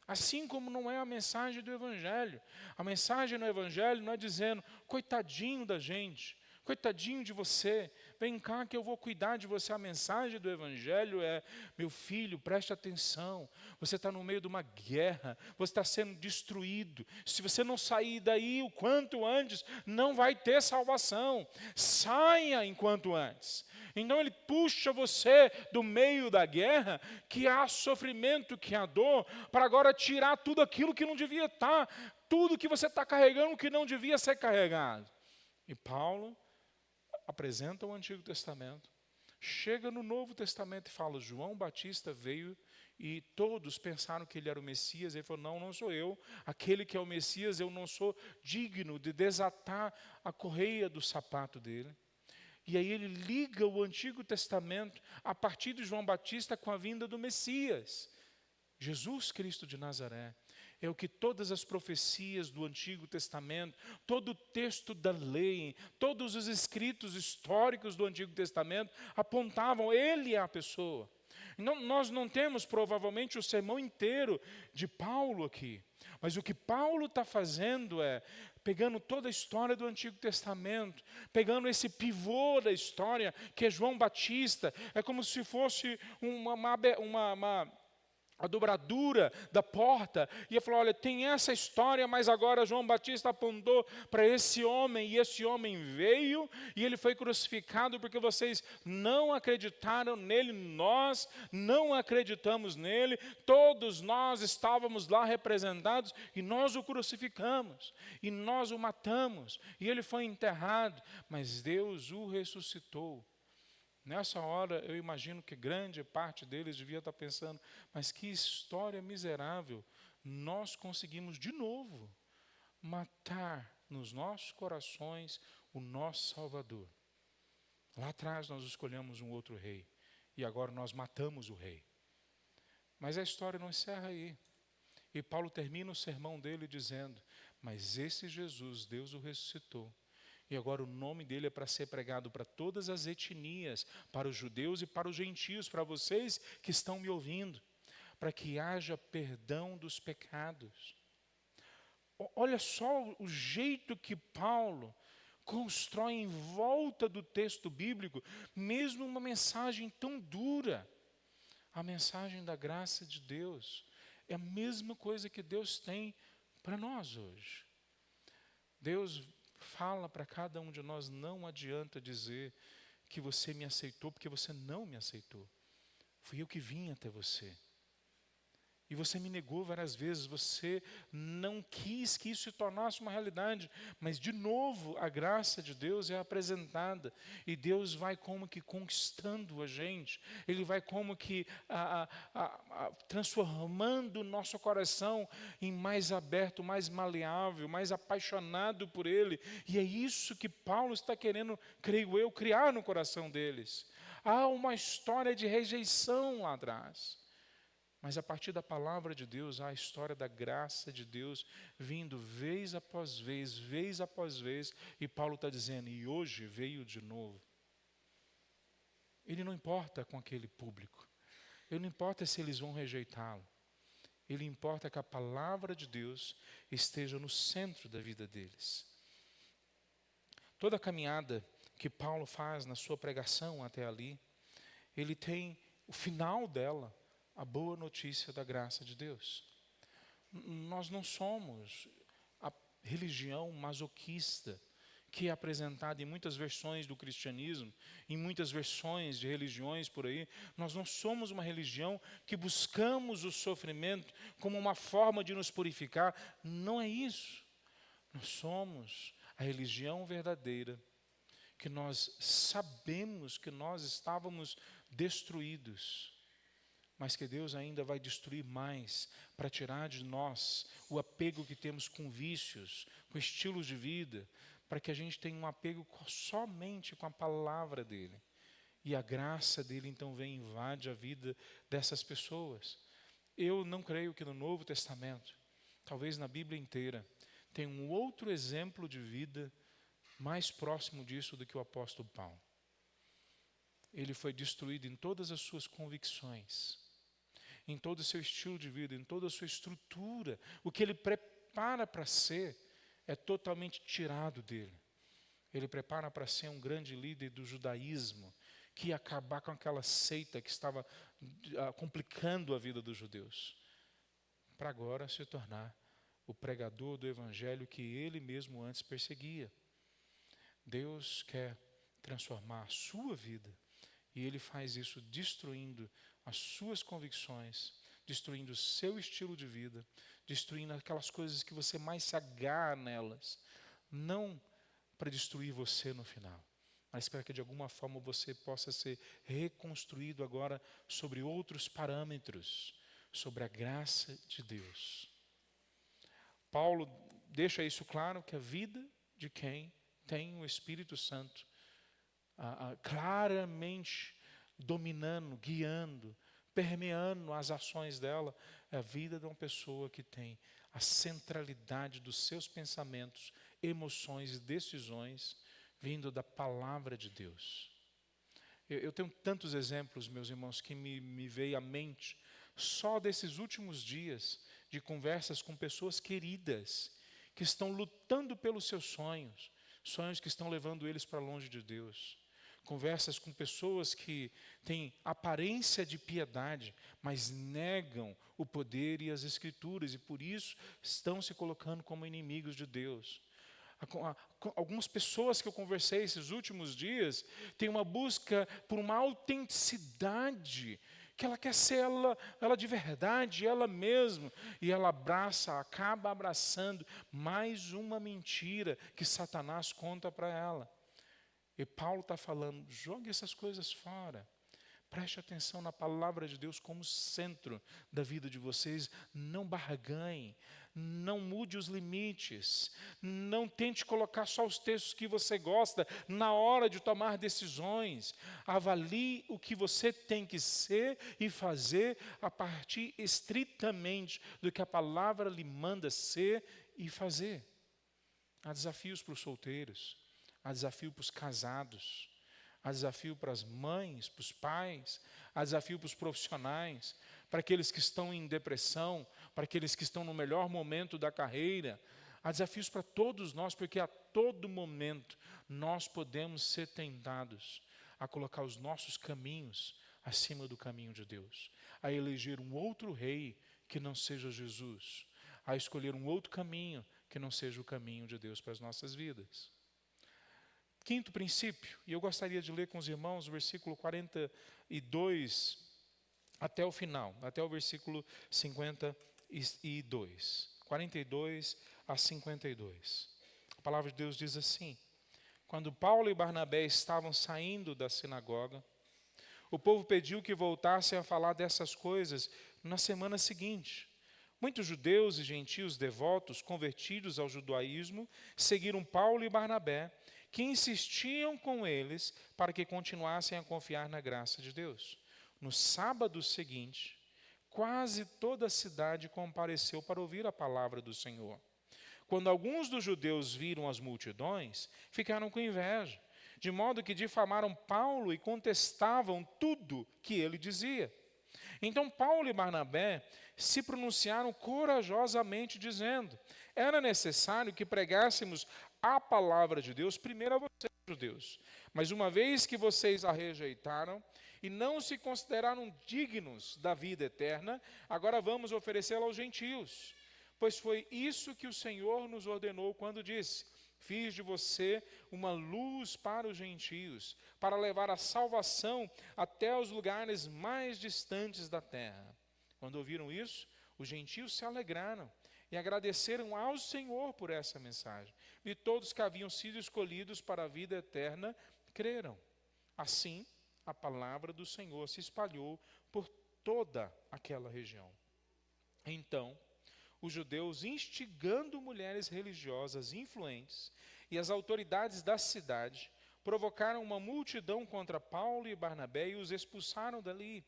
Speaker 1: Assim como não é a mensagem do Evangelho. A mensagem no Evangelho não é dizendo, coitadinho da gente, coitadinho de você, vem cá que eu vou cuidar de você. A mensagem do Evangelho é: meu filho, preste atenção, você está no meio de uma guerra, você está sendo destruído. Se você não sair daí o quanto antes, não vai ter salvação. Saia enquanto antes. Então ele puxa você do meio da guerra, que há sofrimento, que há dor, para agora tirar tudo aquilo que não devia estar, tudo que você está carregando que não devia ser carregado. E Paulo apresenta o Antigo Testamento, chega no Novo Testamento e fala: João Batista veio e todos pensaram que ele era o Messias. Ele falou: não, não sou eu, aquele que é o Messias, eu não sou digno de desatar a correia do sapato dele. E aí ele liga o Antigo Testamento a partir de João Batista com a vinda do Messias, Jesus Cristo de Nazaré. É o que todas as profecias do Antigo Testamento, todo o texto da lei, todos os escritos históricos do Antigo Testamento apontavam: ele é a pessoa. Não, nós não temos provavelmente o sermão inteiro de Paulo aqui, mas o que Paulo está fazendo é pegando toda a história do Antigo Testamento, pegando esse pivô da história, que é João Batista, é como se fosse a dobradura da porta, e ele falou: olha, tem essa história, mas agora João Batista apontou para esse homem, e esse homem veio, e ele foi crucificado porque vocês não acreditaram nele, nós não acreditamos nele, todos nós estávamos lá representados, e nós o crucificamos, e nós o matamos, e ele foi enterrado, mas Deus o ressuscitou. Nessa hora, eu imagino que grande parte deles devia estar pensando: mas que história miserável, nós conseguimos de novo matar nos nossos corações o nosso Salvador. Lá atrás nós escolhemos um outro rei, e agora nós matamos o rei. Mas a história não encerra aí. E Paulo termina o sermão dele dizendo: mas esse Jesus, Deus o ressuscitou. E agora o nome dele é para ser pregado para todas as etnias, para os judeus e para os gentios, para vocês que estão me ouvindo, para que haja perdão dos pecados. Olha só o jeito que Paulo constrói em volta do texto bíblico, mesmo uma mensagem tão dura. A mensagem da graça de Deus é a mesma coisa que Deus tem para nós hoje. Deus fala para cada um de nós: não adianta dizer que você me aceitou, porque você não me aceitou. Fui eu que vim até você. E você me negou várias vezes, você não quis que isso se tornasse uma realidade. Mas, de novo, a graça de Deus é apresentada. E Deus vai como que conquistando a gente. Ele vai como que transformando o nosso coração em mais aberto, mais maleável, mais apaixonado por Ele. E é isso que Paulo está querendo, creio eu, criar no coração deles. Há uma história de rejeição lá atrás. Mas a partir da palavra de Deus, há a história da graça de Deus vindo vez após vez, e Paulo está dizendo: e hoje veio de novo. Ele não importa com aquele público, ele não importa se eles vão rejeitá-lo, ele importa que a palavra de Deus esteja no centro da vida deles. Toda a caminhada que Paulo faz na sua pregação até ali, ele tem o final dela, a boa notícia da graça de Deus. Nós não somos a religião masoquista que é apresentada em muitas versões do cristianismo, em muitas versões de religiões por aí. Nós não somos uma religião que buscamos o sofrimento como uma forma de nos purificar. Não é isso. Nós somos a religião verdadeira, que nós sabemos que nós estávamos destruídos, mas que Deus ainda vai destruir mais, para tirar de nós o apego que temos com vícios, com estilos de vida, para que a gente tenha um apego somente com a palavra dEle. E a graça dEle então vem e invade a vida dessas pessoas. Eu não creio que no Novo Testamento, talvez na Bíblia inteira, tem um outro exemplo de vida mais próximo disso do que o apóstolo Paulo. Ele foi destruído em todas as suas convicções, em todo o seu estilo de vida, em toda a sua estrutura. O que ele prepara para ser é totalmente tirado dele. Ele prepara para ser um grande líder do judaísmo, que ia acabar com aquela seita que estava complicando a vida dos judeus, para agora se tornar o pregador do evangelho que ele mesmo antes perseguia. Deus quer transformar a sua vida, e Ele faz isso destruindo as suas convicções, destruindo o seu estilo de vida, destruindo aquelas coisas que você mais se agarra nelas, não para destruir você no final, mas para que de alguma forma você possa ser reconstruído agora sobre outros parâmetros, sobre a graça de Deus. Paulo deixa isso claro, que a vida de quem tem o Espírito Santo claramente dominando, guiando, permeando as ações dela, é a vida de uma pessoa que tem a centralidade dos seus pensamentos, emoções e decisões vindo da palavra de Deus. Eu tenho tantos exemplos, meus irmãos, que me veio à mente só desses últimos dias de conversas com pessoas queridas que estão lutando pelos seus sonhos, sonhos que estão levando eles para longe de Deus. Conversas com pessoas que têm aparência de piedade, mas negam o poder e as escrituras, e por isso estão se colocando como inimigos de Deus. Algumas pessoas que eu conversei esses últimos dias têm uma busca por uma autenticidade, que ela quer ser ela de verdade, ela mesma, e ela acaba abraçando mais uma mentira que Satanás conta para ela. E Paulo está falando, jogue essas coisas fora. Preste atenção na palavra de Deus como centro da vida de vocês. Não barganhe, não mude os limites, não tente colocar só os textos que você gosta na hora de tomar decisões. Avalie o que você tem que ser e fazer a partir estritamente do que a palavra lhe manda ser e fazer. Há desafios para os solteiros, há desafio para os casados, há desafio para as mães, para os pais, há desafio para os profissionais, para aqueles que estão em depressão, para aqueles que estão no melhor momento da carreira. Há desafios para todos nós, porque a todo momento nós podemos ser tentados a colocar os nossos caminhos acima do caminho de Deus, a eleger um outro rei que não seja Jesus, a escolher um outro caminho que não seja o caminho de Deus para as nossas vidas. Quinto princípio, e eu gostaria de ler com os irmãos o versículo 42 até o final, até o versículo 52. 42 a 52. A palavra de Deus diz assim: quando Paulo e Barnabé estavam saindo da sinagoga, o povo pediu que voltassem a falar dessas coisas na semana seguinte. Muitos judeus e gentios devotos, convertidos ao judaísmo, seguiram Paulo e Barnabé, que insistiam com eles para que continuassem a confiar na graça de Deus. No sábado seguinte, quase toda a cidade compareceu para ouvir a palavra do Senhor. Quando alguns dos judeus viram as multidões, ficaram com inveja, de modo que difamaram Paulo e contestavam tudo que ele dizia. Então Paulo e Barnabé se pronunciaram corajosamente, dizendo: era necessário que pregássemos a palavra de Deus primeiro a vocês, judeus. Mas uma vez que vocês a rejeitaram e não se consideraram dignos da vida eterna, agora vamos oferecê-la aos gentios. Pois foi isso que o Senhor nos ordenou quando disse: fiz de você uma luz para os gentios, para levar a salvação até os lugares mais distantes da terra. Quando ouviram isso, os gentios se alegraram e agradeceram ao Senhor por essa mensagem. E todos que haviam sido escolhidos para a vida eterna creram. Assim, a palavra do Senhor se espalhou por toda aquela região. Então, os judeus, instigando mulheres religiosas influentes e as autoridades da cidade, provocaram uma multidão contra Paulo e Barnabé e os expulsaram dali.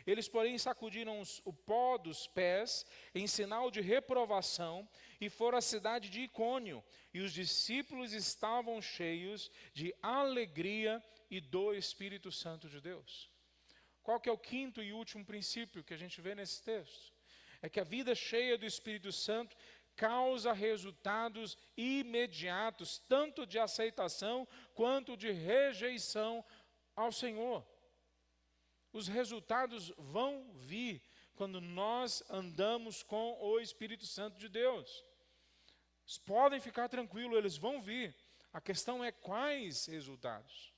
Speaker 1: Eles, porém, sacudiram o pó dos pés em sinal de reprovação e foram à cidade de Icônio. E os discípulos estavam cheios de alegria e do Espírito Santo de Deus. Qual que é o quinto e último princípio que a gente vê nesse texto? É que a vida cheia do Espírito Santo causa resultados imediatos, tanto de aceitação quanto de rejeição ao Senhor. Os resultados vão vir quando nós andamos com o Espírito Santo de Deus. Podem ficar tranquilos, eles vão vir. A questão é quais resultados.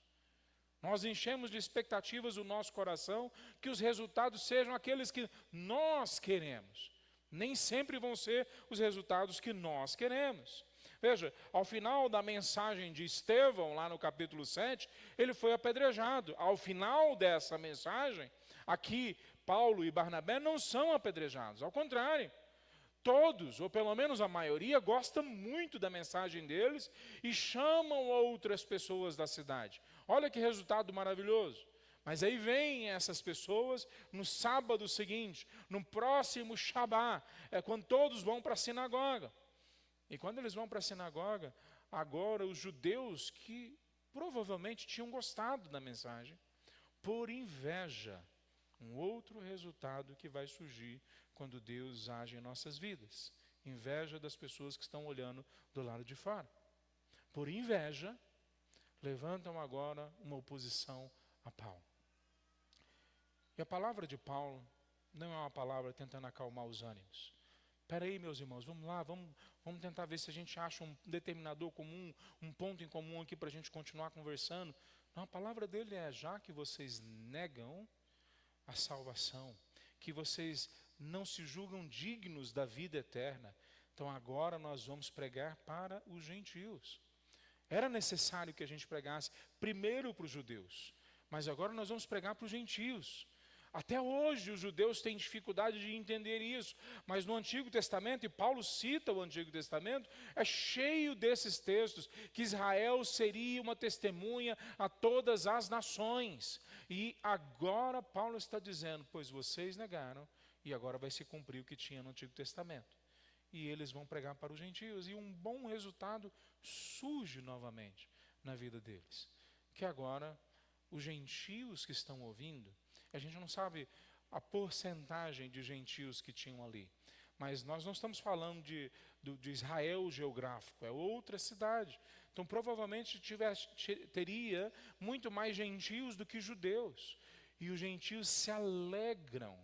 Speaker 1: Nós enchemos de expectativas o nosso coração que os resultados sejam aqueles que nós queremos. Nem sempre vão ser os resultados que nós queremos. Veja, ao final da mensagem de Estevão, lá no capítulo 7, ele foi apedrejado. Ao final dessa mensagem, aqui Paulo e Barnabé não são apedrejados, ao contrário. Todos, ou pelo menos a maioria, gosta muito da mensagem deles e chamam outras pessoas da cidade. Olha que resultado maravilhoso. Mas aí vêm essas pessoas no sábado seguinte, no próximo Shabá, é quando todos vão para a sinagoga. E quando eles vão para a sinagoga, agora os judeus que provavelmente tinham gostado da mensagem, por inveja, um outro resultado que vai surgir quando Deus age em nossas vidas. Inveja das pessoas que estão olhando do lado de fora. Por inveja, levantam agora uma oposição a Paulo. E a palavra de Paulo não é uma palavra tentando acalmar os ânimos. Espera aí, meus irmãos, vamos lá, vamos tentar ver se a gente acha um determinador comum, um ponto em comum aqui para a gente continuar conversando. Não, a palavra dele é: já que vocês negam a salvação, que vocês não se julgam dignos da vida eterna, então agora nós vamos pregar para os gentios. Era necessário que a gente pregasse primeiro para os judeus, mas agora nós vamos pregar para os gentios. Até hoje os judeus têm dificuldade de entender isso, mas no Antigo Testamento, e Paulo cita o Antigo Testamento, é cheio desses textos, que Israel seria uma testemunha a todas as nações. E agora Paulo está dizendo: pois vocês negaram, e agora vai se cumprir o que tinha no Antigo Testamento. E eles vão pregar para os gentios, e um bom resultado surge novamente na vida deles. Que agora os gentios que estão ouvindo, a gente não sabe a porcentagem de gentios que tinham ali, mas nós não estamos falando de Israel geográfico, é outra cidade. Então provavelmente teria muito mais gentios do que judeus. E os gentios se alegram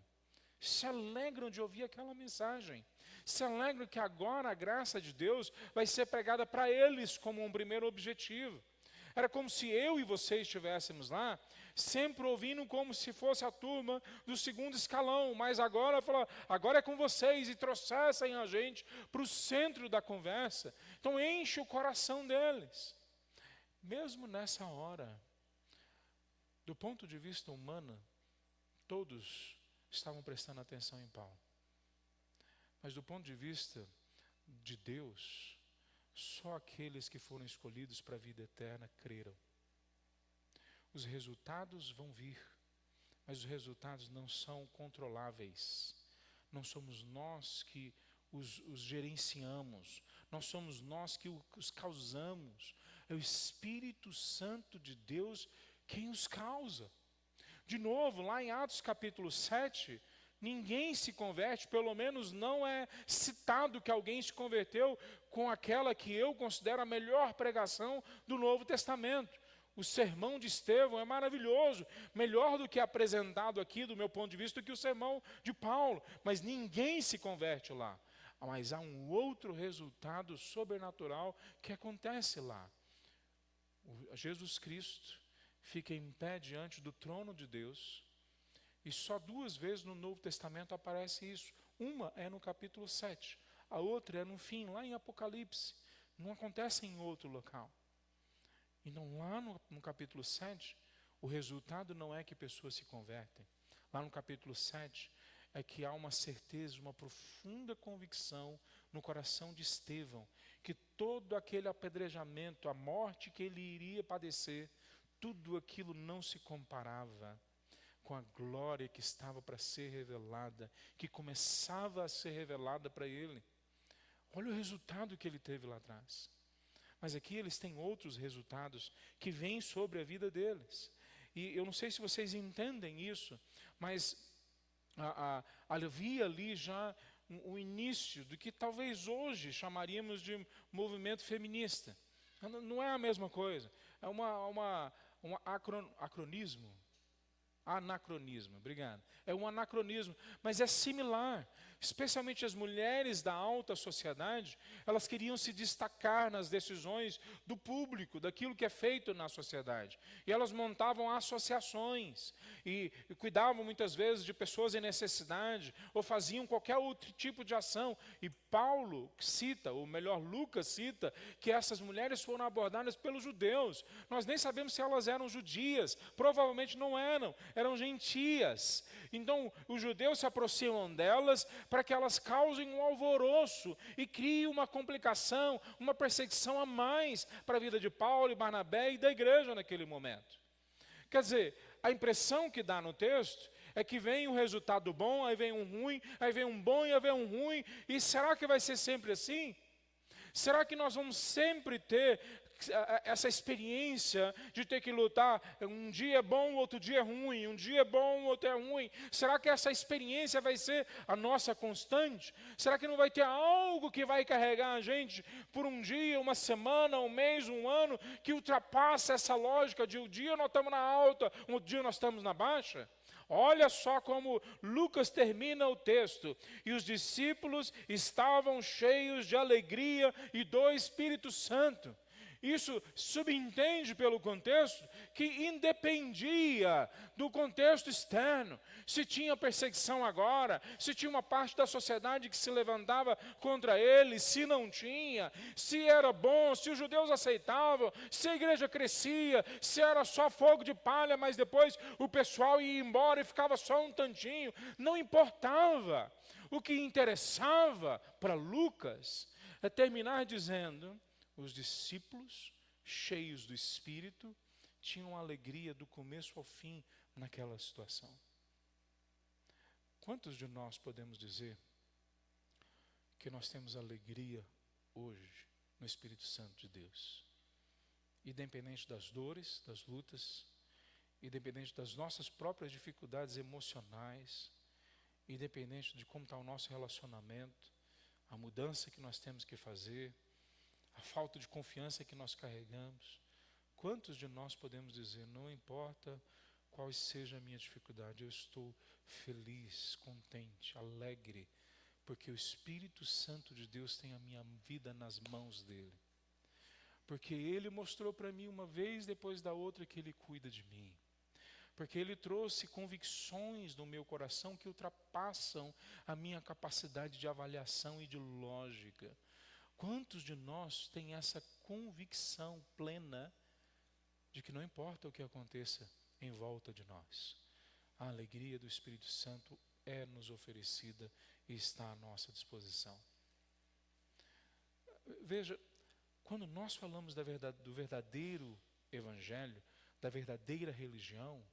Speaker 1: de ouvir aquela mensagem. Se alegram que agora a graça de Deus vai ser pregada para eles como um primeiro objetivo. Era como se eu e você estivéssemos lá, sempre ouvindo como se fosse a turma do segundo escalão, mas agora é com vocês, e trouxessem a gente para o centro da conversa. Então enche o coração deles. Mesmo nessa hora, do ponto de vista humano, todos estavam prestando atenção em Paulo. Mas do ponto de vista de Deus, só aqueles que foram escolhidos para a vida eterna creram. Os resultados vão vir, mas os resultados não são controláveis. Não somos nós que os gerenciamos, não somos nós que os causamos. É o Espírito Santo de Deus quem os causa. De novo, lá em Atos capítulo 7, ninguém se converte, pelo menos não é citado que alguém se converteu com aquela que eu considero a melhor pregação do Novo Testamento. O sermão de Estevão é maravilhoso, melhor do que apresentado aqui do meu ponto de vista do que o sermão de Paulo, mas ninguém se converte lá. Mas há um outro resultado sobrenatural que acontece lá. Jesus Cristo fica em pé diante do trono de Deus, e só 2 vezes no Novo Testamento aparece isso. Uma é no capítulo 7, a outra é no fim, lá em Apocalipse. Não acontece em outro local. Então lá no capítulo 7, o resultado não é que pessoas se convertem. Lá no capítulo 7, é que há uma certeza, uma profunda convicção no coração de Estevão, que todo aquele apedrejamento, a morte que ele iria padecer, tudo aquilo não se comparava com a glória que estava para ser revelada, que começava a ser revelada para ele. Olha o resultado que ele teve lá atrás. Mas aqui eles têm outros resultados que vêm sobre a vida deles. E eu não sei se vocês entendem isso, mas havia ali já o início do que talvez hoje chamaríamos de movimento feminista. Não é a mesma coisa, é um acronismo. Anacronismo, obrigado. É um anacronismo, mas é similar. Especialmente as mulheres da alta sociedade, elas queriam se destacar nas decisões do público, daquilo que é feito na sociedade. E elas montavam associações e cuidavam muitas vezes de pessoas em necessidade ou faziam qualquer outro tipo de ação. E Paulo cita, ou melhor, Lucas cita, que essas mulheres foram abordadas pelos judeus. Nós nem sabemos se elas eram judias, provavelmente não eram gentias. Então, os judeus se aproximam delas para que elas causem um alvoroço e criem uma complicação, uma perseguição a mais para a vida de Paulo e Barnabé e da igreja naquele momento. Quer dizer, a impressão que dá no texto é que vem um resultado bom, aí vem um ruim, aí vem um bom e aí vem um ruim. E será que vai ser sempre assim? Será que nós vamos sempre ter essa experiência de ter que lutar, um dia é bom, outro dia é ruim, um dia é bom, outro é ruim? Será que essa experiência vai ser a nossa constante? Será que não vai ter algo que vai carregar a gente por um dia, uma semana, um mês, um ano, que ultrapassa essa lógica de um dia nós estamos na alta, um dia nós estamos na baixa? Olha só como Lucas termina o texto. E os discípulos estavam cheios de alegria e do Espírito Santo. Isso subentende pelo contexto que independia do contexto externo. Se tinha perseguição agora, se tinha uma parte da sociedade que se levantava contra ele, se não tinha, se era bom, se os judeus aceitavam, se a igreja crescia, se era só fogo de palha, mas depois o pessoal ia embora e ficava só um tantinho. Não importava. O que interessava para Lucas é terminar dizendo: os discípulos, cheios do Espírito, tinham alegria do começo ao fim naquela situação. Quantos de nós podemos dizer que nós temos alegria hoje no Espírito Santo de Deus? Independente das dores, das lutas, independente das nossas próprias dificuldades emocionais, independente de como está o nosso relacionamento, a mudança que nós temos que fazer, a falta de confiança que nós carregamos. Quantos de nós podemos dizer, não importa qual seja a minha dificuldade, eu estou feliz, contente, alegre, porque o Espírito Santo de Deus tem a minha vida nas mãos dele. Porque ele mostrou para mim uma vez depois da outra que ele cuida de mim. Porque ele trouxe convicções no meu coração que ultrapassam a minha capacidade de avaliação e de lógica. Quantos de nós têm essa convicção plena de que não importa o que aconteça em volta de nós, a alegria do Espírito Santo é nos oferecida e está à nossa disposição? Veja, quando nós falamos do verdadeiro evangelho, da verdadeira religião,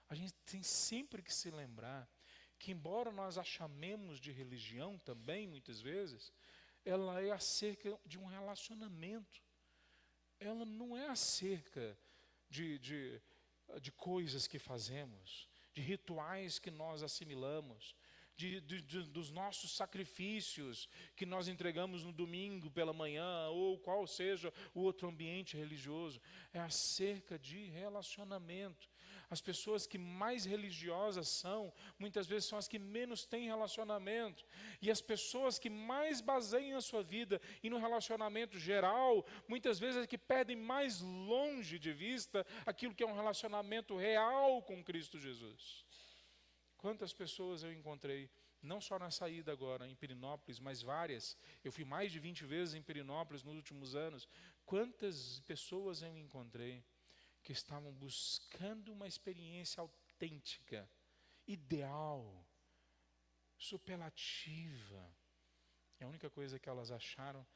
Speaker 1: a gente tem sempre que se lembrar que, embora nós a chamemos de religião também, muitas vezes, ela é acerca de um relacionamento. Ela não é acerca de coisas que fazemos, de rituais que nós assimilamos, dos nossos sacrifícios que nós entregamos no domingo pela manhã, ou qual seja o outro ambiente religioso. É acerca de relacionamento. As pessoas que mais religiosas são, muitas vezes são as que menos têm relacionamento. E as pessoas que mais baseiam a sua vida e no relacionamento geral, muitas vezes é que perdem mais longe de vista aquilo que é um relacionamento real com Cristo Jesus. Quantas pessoas eu encontrei, não só na saída agora em Pirenópolis, mas várias. Eu fui mais de 20 vezes em Pirenópolis nos últimos anos. Quantas pessoas eu encontrei que estavam buscando uma experiência autêntica, ideal, superlativa. E a única coisa que elas acharam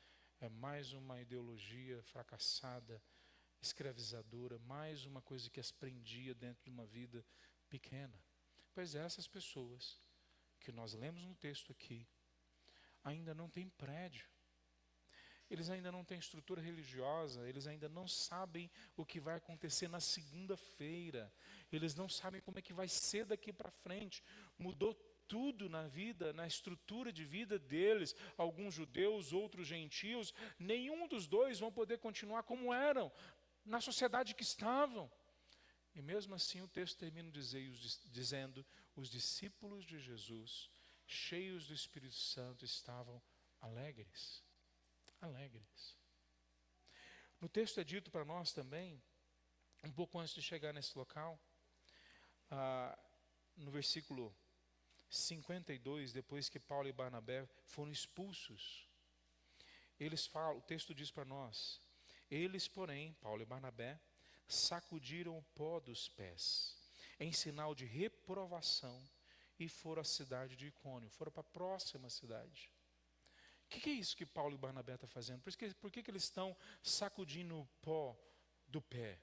Speaker 1: é mais uma ideologia fracassada, escravizadora, mais uma coisa que as prendia dentro de uma vida pequena. Pois essas pessoas que nós lemos no texto aqui, ainda não têm prédio. Eles ainda não têm estrutura religiosa, eles ainda não sabem o que vai acontecer na segunda-feira. Eles não sabem como é que vai ser daqui para frente. Mudou tudo na vida, na estrutura de vida deles, alguns judeus, outros gentios, nenhum dos dois vão poder continuar como eram, na sociedade que estavam. E mesmo assim o texto termina dizendo, os discípulos de Jesus, cheios do Espírito Santo, estavam alegres. Alegres. No texto é dito para nós também, um pouco antes de chegar nesse local, no versículo 52, depois que Paulo e Barnabé foram expulsos, eles falam, o texto diz para nós, eles, porém, Paulo e Barnabé, sacudiram o pó dos pés, em sinal de reprovação, e foram à cidade de Icônio, foram para a próxima cidade. O que é isso que Paulo e Barnabé estão fazendo? Por que eles estão sacudindo o pó do pé?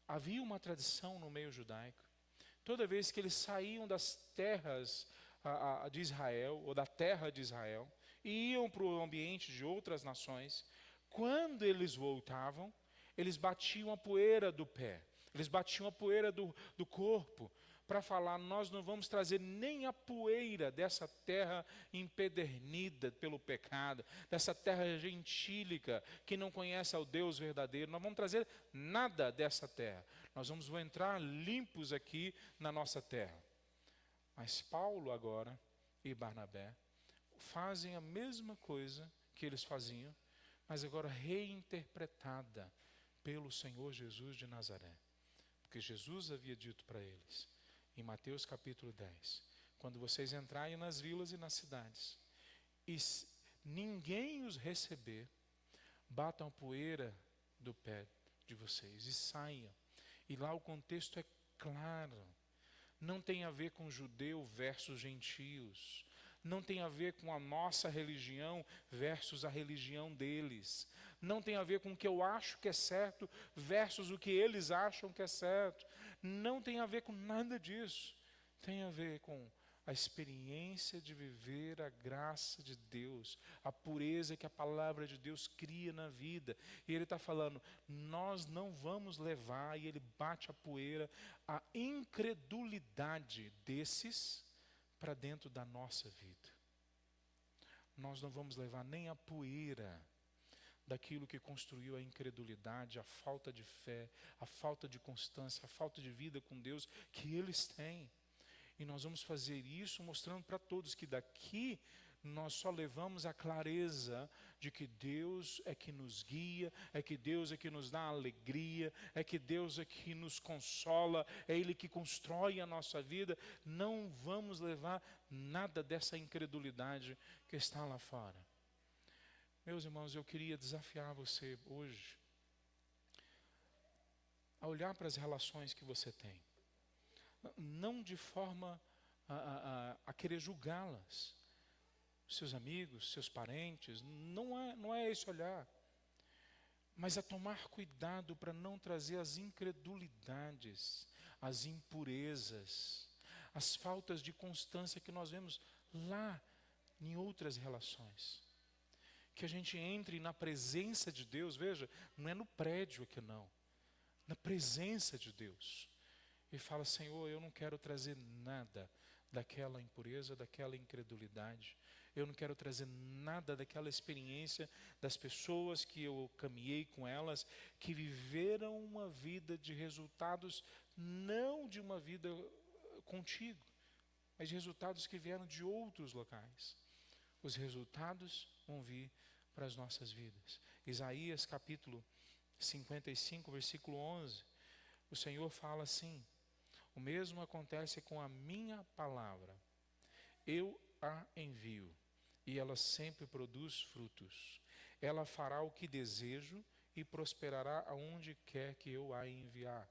Speaker 1: Havia uma tradição no meio judaico, toda vez que eles saíam das terras de Israel, ou da terra de Israel, e iam para o ambiente de outras nações, quando eles voltavam, eles batiam a poeira do pé, eles batiam a poeira do corpo, para falar, nós não vamos trazer nem a poeira dessa terra empedernida pelo pecado, dessa terra gentílica que não conhece ao Deus verdadeiro, não vamos trazer nada dessa terra, nós vamos entrar limpos aqui na nossa terra. Mas Paulo agora e Barnabé fazem a mesma coisa que eles faziam, mas agora reinterpretada pelo Senhor Jesus de Nazaré. Porque Jesus havia dito para eles, em Mateus capítulo 10, quando vocês entrarem nas vilas e nas cidades, e ninguém os receber, batam a poeira do pé de vocês e saiam. E lá o contexto é claro, não tem a ver com judeu versus gentios, não tem a ver com a nossa religião versus a religião deles, não tem a ver com o que eu acho que é certo versus o que eles acham que é certo, não tem a ver com nada disso, tem a ver com a experiência de viver a graça de Deus, a pureza que a palavra de Deus cria na vida. E ele está falando, nós não vamos levar, e ele bate a poeira, a incredulidade desses para dentro da nossa vida. Nós não vamos levar nem a poeira daquilo que construiu a incredulidade, a falta de fé, a falta de constância, a falta de vida com Deus que eles têm. E nós vamos fazer isso mostrando para todos que daqui nós só levamos a clareza de que Deus é que nos guia, é que Deus é que nos dá alegria, é que Deus é que nos consola, é Ele que constrói a nossa vida. Não vamos levar nada dessa incredulidade que está lá fora. Meus irmãos, eu queria desafiar você hoje a olhar para as relações que você tem. Não de forma a querer julgá-las, seus amigos, seus parentes, não é esse olhar, mas a tomar cuidado para não trazer as incredulidades, as impurezas, as faltas de constância que nós vemos lá em outras relações. Que a gente entre na presença de Deus, veja, não é no prédio aqui não, na presença de Deus. E fala, Senhor, eu não quero trazer nada daquela impureza, daquela incredulidade. Eu não quero trazer nada daquela experiência das pessoas que eu caminhei com elas, que viveram uma vida de resultados, não de uma vida contigo, mas de resultados que vieram de outros locais. Os resultados vão vir para as nossas vidas. Isaías capítulo 55, versículo 11, o Senhor fala assim, o mesmo acontece com a minha palavra. Eu a envio e ela sempre produz frutos. Ela fará o que desejo e prosperará aonde quer que eu a enviar.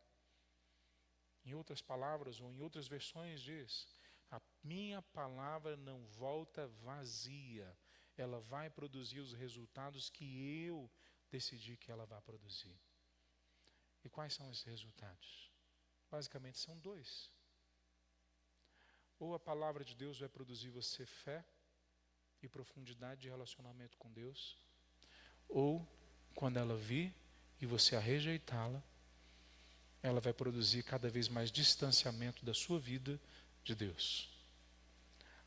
Speaker 1: Em outras palavras, ou em outras versões diz, a minha palavra não volta vazia. Ela vai produzir os resultados que eu decidi que ela vai produzir. E quais são esses resultados? Basicamente são dois. Ou a palavra de Deus vai produzir você fé e profundidade de relacionamento com Deus, ou quando ela vir e você a rejeitá-la, ela vai produzir cada vez mais distanciamento da sua vida de Deus.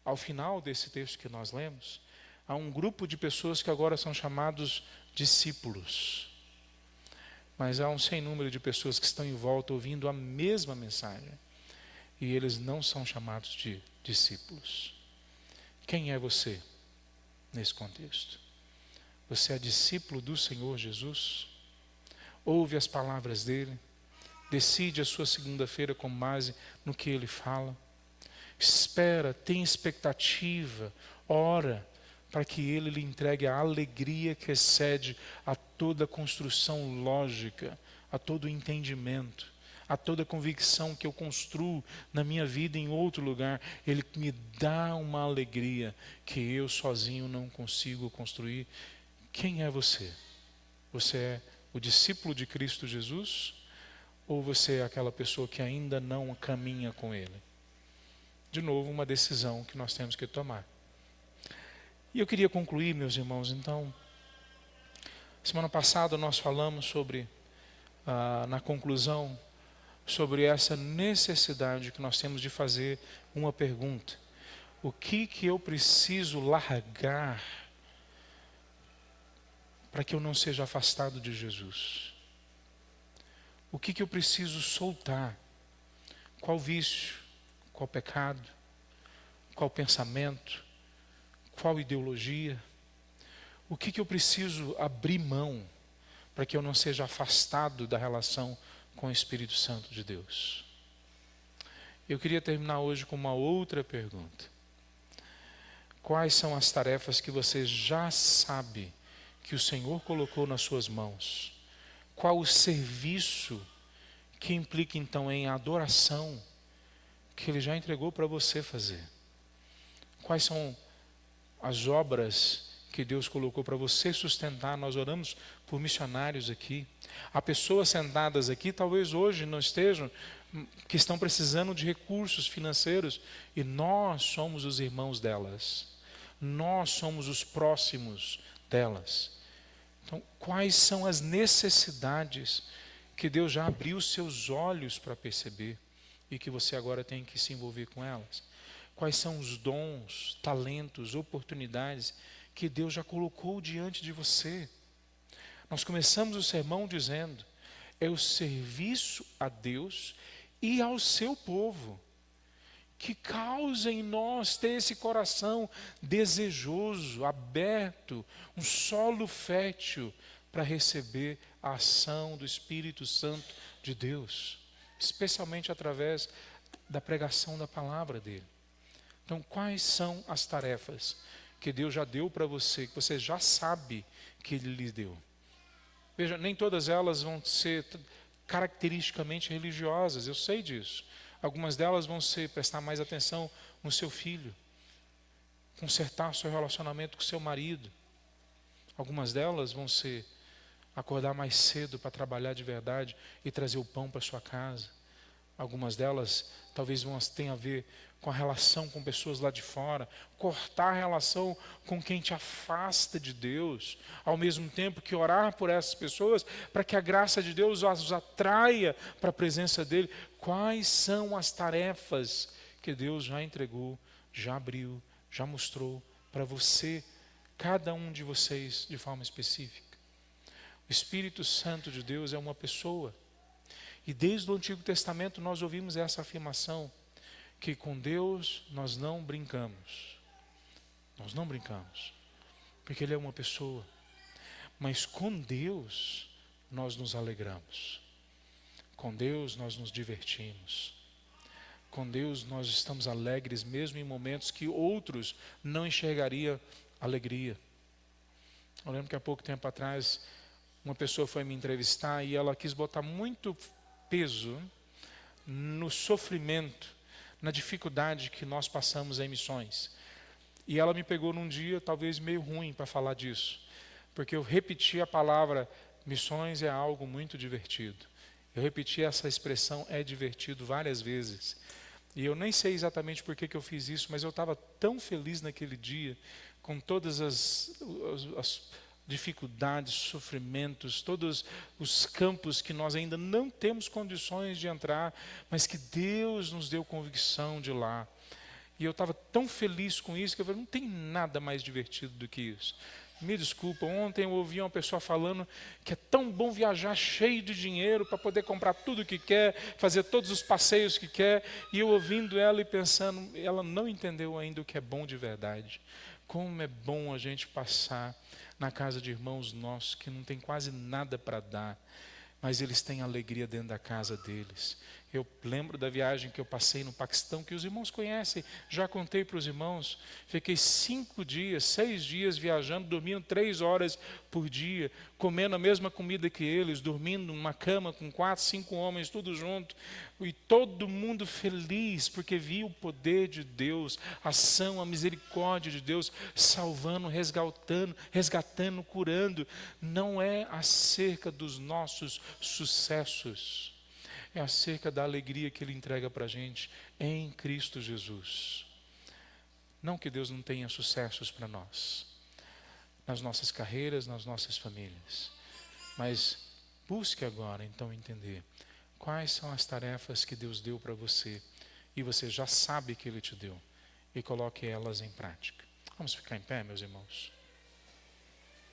Speaker 1: ao final desse texto que nós lemos, há um grupo de pessoas que agora são chamados discípulos. Mas há um sem número de pessoas que estão em volta ouvindo a mesma mensagem. E eles não são chamados de discípulos. Quem é você nesse contexto? Você é discípulo do Senhor Jesus? Ouve as palavras dele? Decide a sua segunda-feira com base no que ele fala? Espera, tem expectativa, ora, para que ele lhe entregue a alegria que excede a toda construção lógica, a todo entendimento, a toda convicção que eu construo na minha vida em outro lugar. Ele me dá uma alegria que eu sozinho não consigo construir. Quem é você? Você é o discípulo de Cristo Jesus? Ou você é aquela pessoa que ainda não caminha com Ele? De novo, uma decisão que nós temos que tomar. E eu queria concluir, meus irmãos, então, semana passada nós falamos sobre, na conclusão, sobre essa necessidade que nós temos de fazer uma pergunta. O que eu preciso largar para que eu não seja afastado de Jesus? O que eu preciso soltar? Qual vício? Qual pecado? Qual pensamento? Qual ideologia? O que eu preciso abrir mão para que eu não seja afastado da relação com o Espírito Santo de Deus? Eu queria terminar hoje com uma outra pergunta. Quais são as tarefas que você já sabe que o Senhor colocou nas suas mãos? Qual o serviço que implica então em adoração que Ele já entregou para você fazer? Quais são as obras que Deus colocou para você sustentar? Nós oramos por missionários aqui. Há pessoas sentadas aqui, talvez hoje não estejam, que estão precisando de recursos financeiros, e nós somos os irmãos delas. Nós somos os próximos delas. Então, quais são as necessidades que Deus já abriu os seus olhos para perceber e que você agora tem que se envolver com elas? Quais são os dons, talentos, oportunidades que Deus já colocou diante de você? Nós começamos o sermão dizendo, é o serviço a Deus e ao seu povo que causa em nós ter esse coração desejoso, aberto, um solo fértil para receber a ação do Espírito Santo de Deus, especialmente através da pregação da palavra dele. Então, quais são as tarefas que Deus já deu para você, que você já sabe que Ele lhe deu? Veja, nem todas elas vão ser caracteristicamente religiosas, eu sei disso. Algumas delas vão ser prestar mais atenção no seu filho, consertar seu relacionamento com seu marido. Algumas delas vão ser acordar mais cedo para trabalhar de verdade e trazer o pão para sua casa. Algumas delas talvez tenham a ver com a relação com pessoas lá de fora, cortar a relação com quem te afasta de Deus, ao mesmo tempo que orar por essas pessoas para que a graça de Deus os atraia para a presença dele. Quais são as tarefas que Deus já entregou, já abriu, já mostrou para você, cada um de vocês de forma específica? O Espírito Santo de Deus é uma pessoa. E desde o Antigo Testamento nós ouvimos essa afirmação, que com Deus nós não brincamos. Nós não brincamos, porque Ele é uma pessoa. Mas com Deus nós nos alegramos. Com Deus nós nos divertimos. Com Deus nós estamos alegres mesmo em momentos que outros não enxergariam alegria. Eu lembro que há pouco tempo atrás uma pessoa foi me entrevistar e ela quis botar muito peso no sofrimento, na dificuldade que nós passamos em missões. E ela me pegou num dia talvez meio ruim para falar disso, porque eu repeti a palavra missões é algo muito divertido. Eu repeti essa expressão é divertido várias vezes. E eu nem sei exatamente por que eu fiz isso, mas eu estava tão feliz naquele dia, com todas as dificuldades, sofrimentos, todos os campos que nós ainda não temos condições de entrar, mas que Deus nos deu convicção de ir lá. E eu estava tão feliz com isso que eu falei, não tem nada mais divertido do que isso. Me desculpa, ontem eu ouvi uma pessoa falando que é tão bom viajar cheio de dinheiro para poder comprar tudo que quer, fazer todos os passeios que quer. E eu ouvindo ela e pensando, ela não entendeu ainda o que é bom de verdade. Como é bom a gente passar na casa de irmãos nossos que não tem quase nada para dar, mas eles têm alegria dentro da casa deles. Eu lembro da viagem que eu passei no Paquistão, que os irmãos conhecem, já contei para os irmãos. Fiquei 5 dias, 6 dias viajando, dormindo 3 horas por dia, comendo a mesma comida que eles, dormindo numa cama com 4, 5 homens, tudo junto. E todo mundo feliz, porque via o poder de Deus, a ação, a misericórdia de Deus, salvando, resgatando, curando. Não é acerca dos nossos sucessos, é acerca da alegria que Ele entrega para a gente em Cristo Jesus. Não que Deus não tenha sucessos para nós, nas nossas carreiras, nas nossas famílias. Mas busque agora, então, entender quais são as tarefas que Deus deu para você e você já sabe que Ele te deu. E coloque elas em prática. Vamos ficar em pé, meus irmãos.